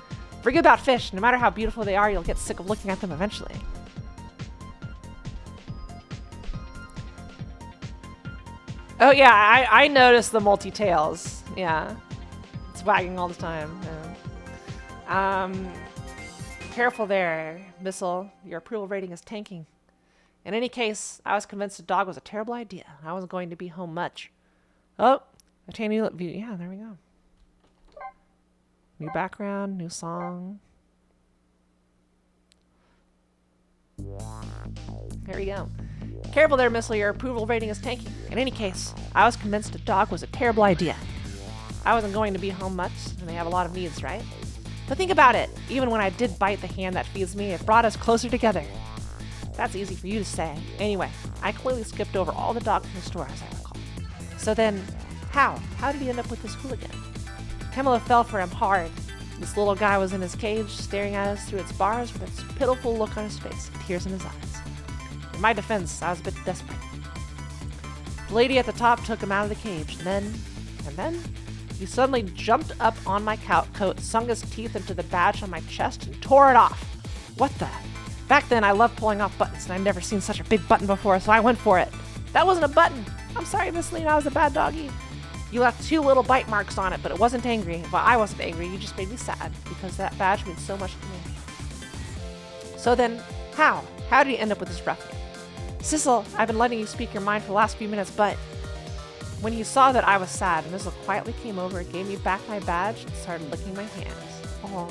Forget about fish. No matter how beautiful they are, you'll get sick of looking at them eventually. Oh yeah, I noticed the multi-tails. Yeah. It's wagging all the time. Yeah. Careful there, Missile. Your approval rating is tanking. In any case, I was convinced a dog was a terrible idea. I wasn't going to be home much. Oh, a tiny view. Yeah, there we go. New background, new song. There we go. Careful there, Missile. Your approval rating is tanking. In any case, I was convinced a dog was a terrible idea. I wasn't going to be home much, and they have a lot of needs, right? But think about it. Even when I did bite the hand that feeds me, it brought us closer together. That's easy for you to say. Anyway, I clearly skipped over all the dogs in the store, as I recall. So then, how? How did he end up with this hooligan? Kamala fell for him hard. This little guy was in his cage, staring at us through its bars with its pitiful look on his face, and tears in his eyes. In my defense, I was a bit desperate. The lady at the top took him out of the cage, and then, he suddenly jumped up on my coat, sunk his teeth into the badge on my chest, and tore it off. What the? Back then, I loved pulling off buttons, and I'd never seen such a big button before, so I went for it. That wasn't a button. I'm sorry, Miss Lean, I was a bad doggy. You left 2 little bite marks on it, but it wasn't angry. Well, I wasn't angry. You just made me sad, because that badge means so much to me. So then, how? How did you end up with this ruffian? Sissel, I've been letting you speak your mind for the last few minutes, but... When he saw that I was sad, Missile quietly came over, gave me back my badge, and started licking my hands. Oh.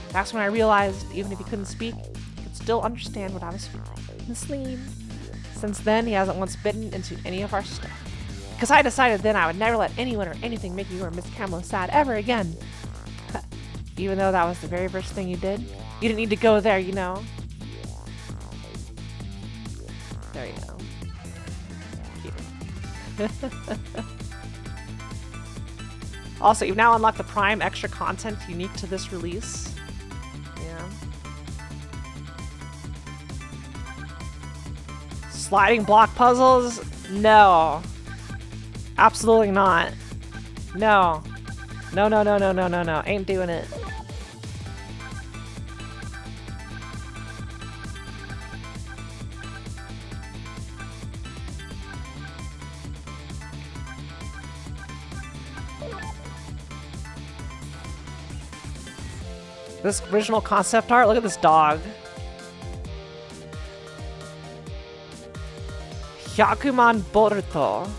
That's when I realized, even if he couldn't speak, he could still understand what I was feeling. Miss Lean. Since then, he hasn't once bitten into any of our stuff. Because I decided then I would never let anyone or anything make you or Miss Kamala sad ever again. Even though that was the very first thing you did. You didn't need to go there, you know. There you go. Cute. Also, you've now unlocked the Prime extra content unique to this release. Yeah. Sliding block puzzles? No. Absolutely not. No. No. Ain't doing it. This original concept art, look at this dog. Hyakuman Boruto.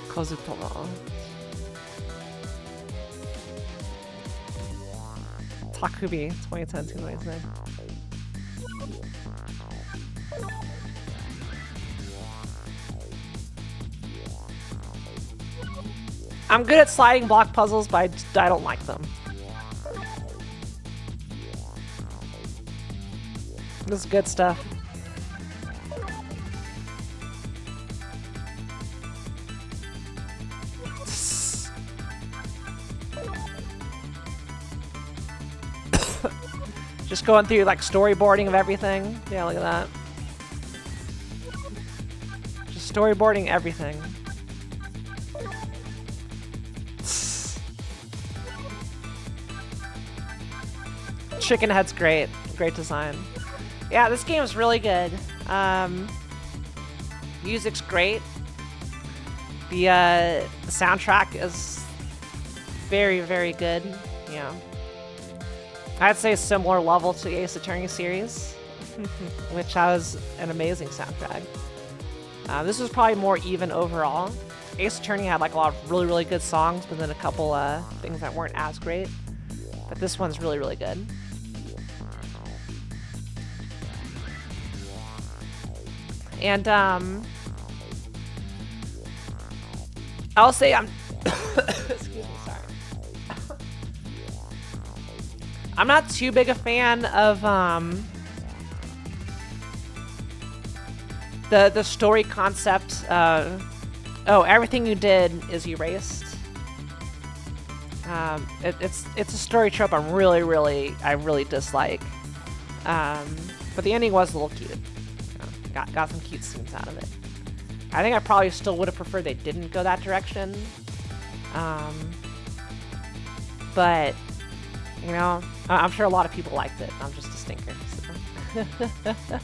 Kozutomo. Takubi, 2010 to 2010. I'm good at sliding block puzzles, but I don't like them. This is good stuff. Just going through like storyboarding of everything. Yeah, look at that. Just storyboarding everything. Chicken Head's great. Great design. Yeah, this game is really good. Music's great. The soundtrack is very, very good. Yeah. I'd say a similar level to the Ace Attorney series, which has an amazing soundtrack. This was probably more even overall. Ace Attorney had like a lot of really, really good songs, but then a couple things that weren't as great. But this one's really, really good. And I'll say I'm excuse me, sorry. I'm not too big a fan of the story concept. Oh, everything you did is erased. It's a story trope I really dislike. But the ending was a little cute. Got some cute scenes out of it. I think I probably still would have preferred they didn't go that direction. But, you know, I'm sure a lot of people liked it. I'm just a stinker. So.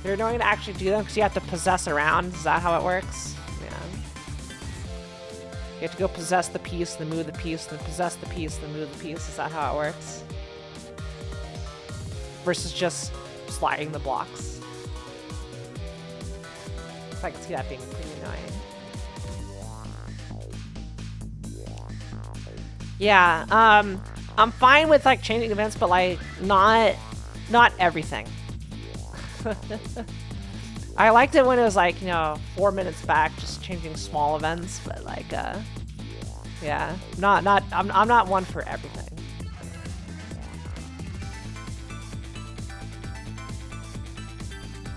You're going to actually do them because you have to possess around. Is that how it works? Yeah. You have to go possess the piece, then move the piece, then possess the piece, then move the piece. Is that how it works? Versus just sliding the blocks. I can see that being pretty annoying. Yeah, I'm fine with like changing events, but like not everything. I liked it when it was like, you know, 4 minutes back, just changing small events, but like, yeah, I'm not one for everything.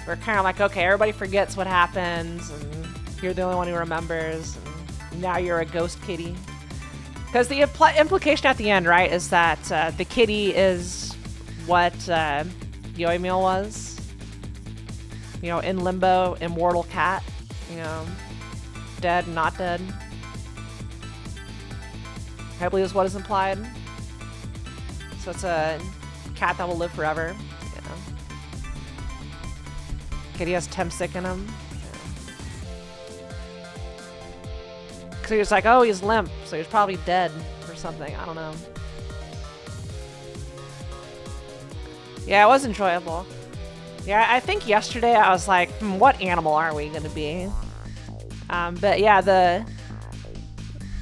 We're kind of like, okay, everybody forgets what happens, and you're the only one who remembers, and now you're a ghost kitty. Because the implication at the end, right, is that the kitty is what Yoimiel was. You know, in limbo, immortal cat. You know, dead, not dead. I believe is what is implied. So it's a cat that will live forever. Kitty has Temsic in him. Because he was like, oh, he's limp, so he's probably dead or something. I don't know. Yeah, it was enjoyable. Yeah, I think yesterday I was like, what animal are we going to be? But yeah,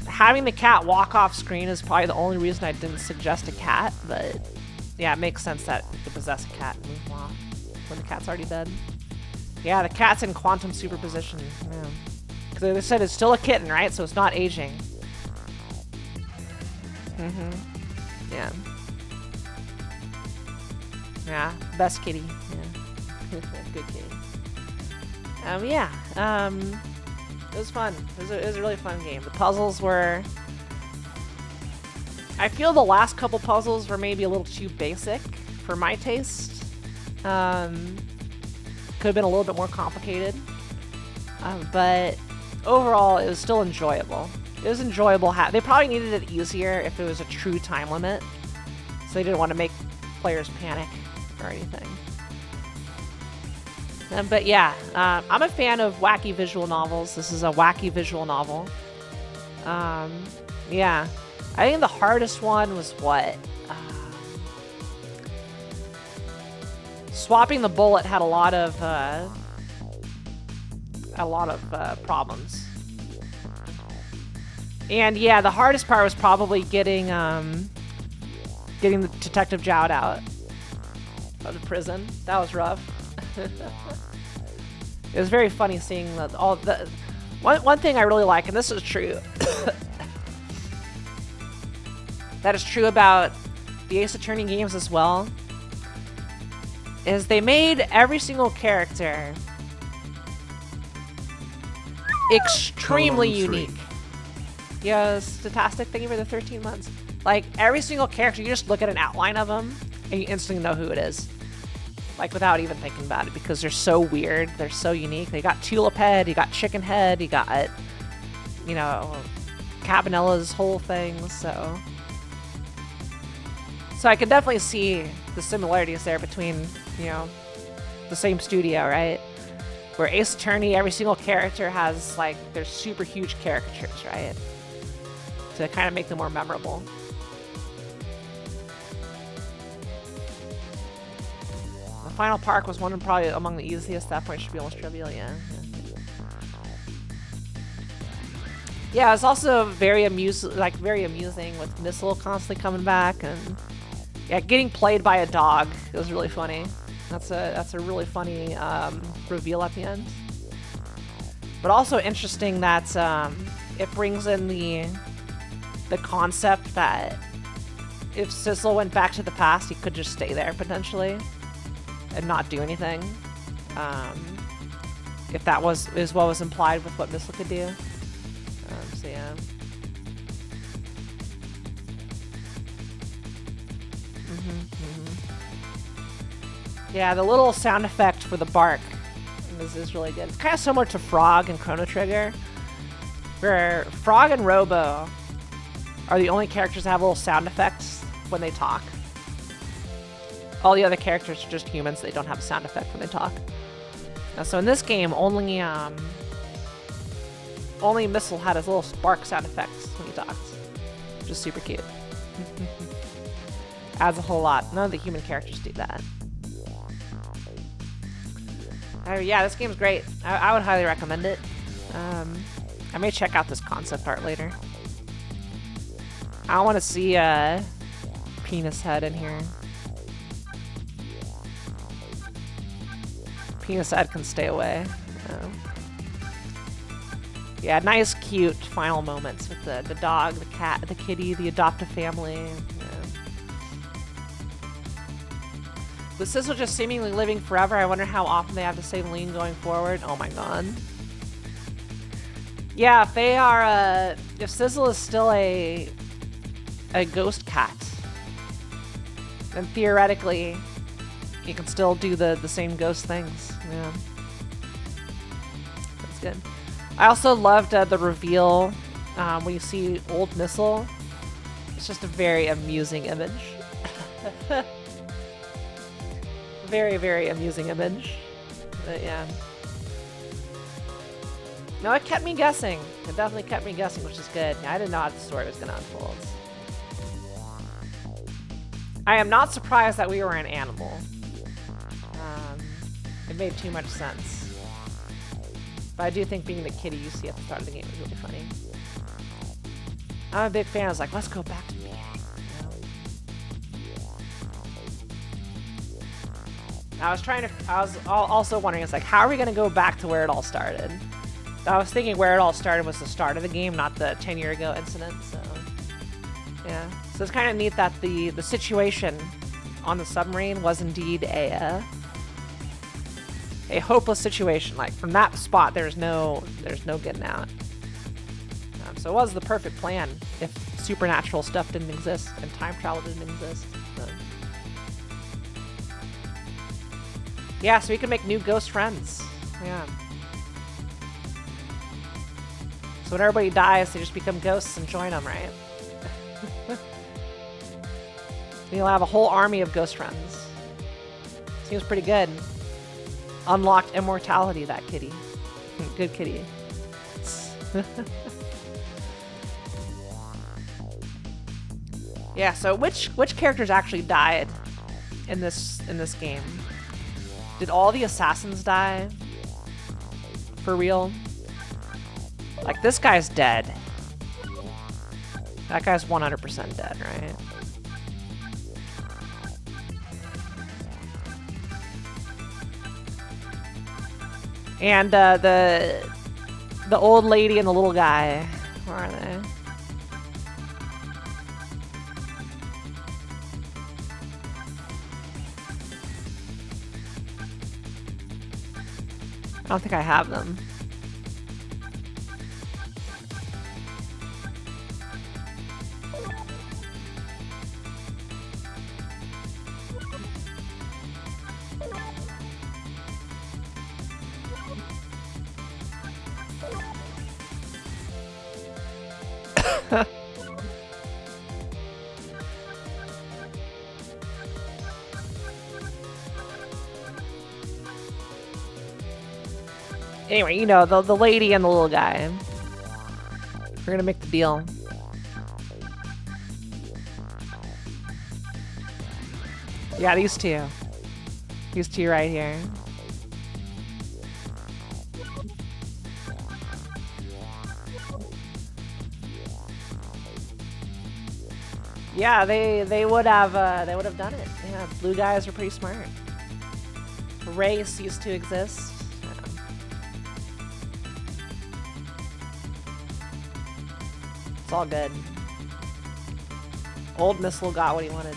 having the cat walk off screen is probably the only reason I didn't suggest a cat. But yeah, it makes sense that you could possess a cat and move off when the cat's already dead. Yeah, the cat's in quantum superposition. Yeah. Because they said it's still a kitten, right? So it's not aging. Mm-hmm. Yeah. Yeah, best kitty. Yeah. Good kitty. Yeah. It was fun. It was a really fun game. The puzzles were... I feel the last couple puzzles were maybe a little too basic for my taste. Could have been a little bit more complicated, but overall it was still enjoyable. It was enjoyable. They probably needed it easier if it was a true time limit, so they didn't want to make players panic or anything. But yeah, I'm a fan of wacky visual novels. This is a wacky visual novel. Yeah, I think the hardest one was what? Swapping the bullet had a lot of problems. And yeah, the hardest part was probably getting the Detective Jowd out of the prison. That was rough. It was very funny seeing all the. One thing I really like, and this is true, that is true about the Ace Attorney games as well, is they made every single character extremely unique. Yeah, Statastic, thank you for the 13 months. Like, every single character, you just look at an outline of them, and you instantly know who it is. Like, without even thinking about it, because they're so weird, they're so unique. They got Tulip Head, you got Chicken Head, you got, you know, Cabanella's whole thing, so... So I could definitely see the similarities there between, you know, the same studio, right? Where Ace Attorney, every single character has, like, their super huge caricatures, right? To kind of make them more memorable. The final park was one of probably among the easiest. That point should be almost trivial, yeah. Yeah, it's also very amusing with Missile constantly coming back, and yeah, getting played by a dog. It was really funny. That's a really funny reveal at the end. But also interesting that it brings in the concept that if Sizzle went back to the past, he could just stay there potentially and not do anything. If that is what was implied with what Missile could do. So yeah. Yeah, the little sound effect for the bark is really good. It's kind of similar to Frog and Chrono Trigger, where Frog and Robo are the only characters that have little sound effects when they talk. All the other characters are just humans. They don't have a sound effect when they talk. So in this game, only Missile had his little bark sound effects when he talks, which is super cute. Adds a whole lot. None of the human characters do that. Yeah, this game's great. I would highly recommend it. I may check out this concept art later. I want to see Penis Head in here. Penis Head can stay away. Yeah, nice, cute final moments with the dog, the cat, the kitty, the adoptive family. Yeah. With Sizzle just seemingly living forever, I wonder how often they have to save Lean going forward. Oh my god. Yeah, if they are, if Sizzle is still a ghost cat, then theoretically, you can still do the same ghost things. Yeah. That's good. I also loved the reveal when you see old Missile. It's just a very amusing image. Very, very amusing image. But yeah. No, it kept me guessing. It definitely kept me guessing, which is good. I didn't know how the story was going to unfold. I am not surprised that we were an animal. It made too much sense. But I do think being the kitty you see at the start of the game is really funny. I'm a big fan. I was like, let's go back to being. I was also wondering, it's like, how are we going to go back to where it all started? I was thinking where it all started was the start of the game, not the 10-year ago incident, so... Yeah. So it's kind of neat that the situation on the submarine was indeed a hopeless situation. Like, from that spot, there's no getting out. So it was the perfect plan if supernatural stuff didn't exist and time travel didn't exist. So. Yeah, so we can make new ghost friends. Yeah. So when everybody dies, they just become ghosts and join them, right? You'll have a whole army of ghost friends. Seems pretty good. Unlocked immortality, that kitty. Good kitty. Yeah, so which characters actually died in this game? Did all the assassins die? For real? Like, this guy's dead. That guy's 100% dead, right? And the old lady and the little guy, where are they? I don't think I have them. Anyway, you know, the lady and the little guy. We're gonna make the deal. Yeah, these two. These two right here. Yeah, they would have done it. Yeah, blue guys are pretty smart. Race used to exist. It's all good. Old Missile got what he wanted.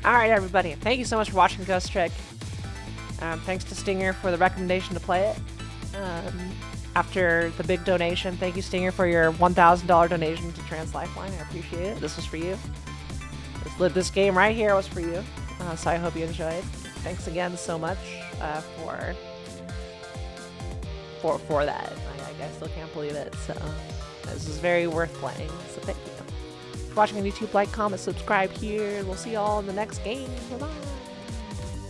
Alright, everybody. Thank you so much for watching Ghost Trick. Thanks to Stinger for the recommendation to play it. After the big donation, thank you, Stinger, for your $1,000 donation to Trans Lifeline. I appreciate it. This was for you. This game right here was for you. So I hope you enjoyed. Thanks again so much for that. I still can't believe it. So this is very worth playing. So thank you. For watching on YouTube, like, comment, subscribe here. We'll see y'all in the next game. Bye-bye.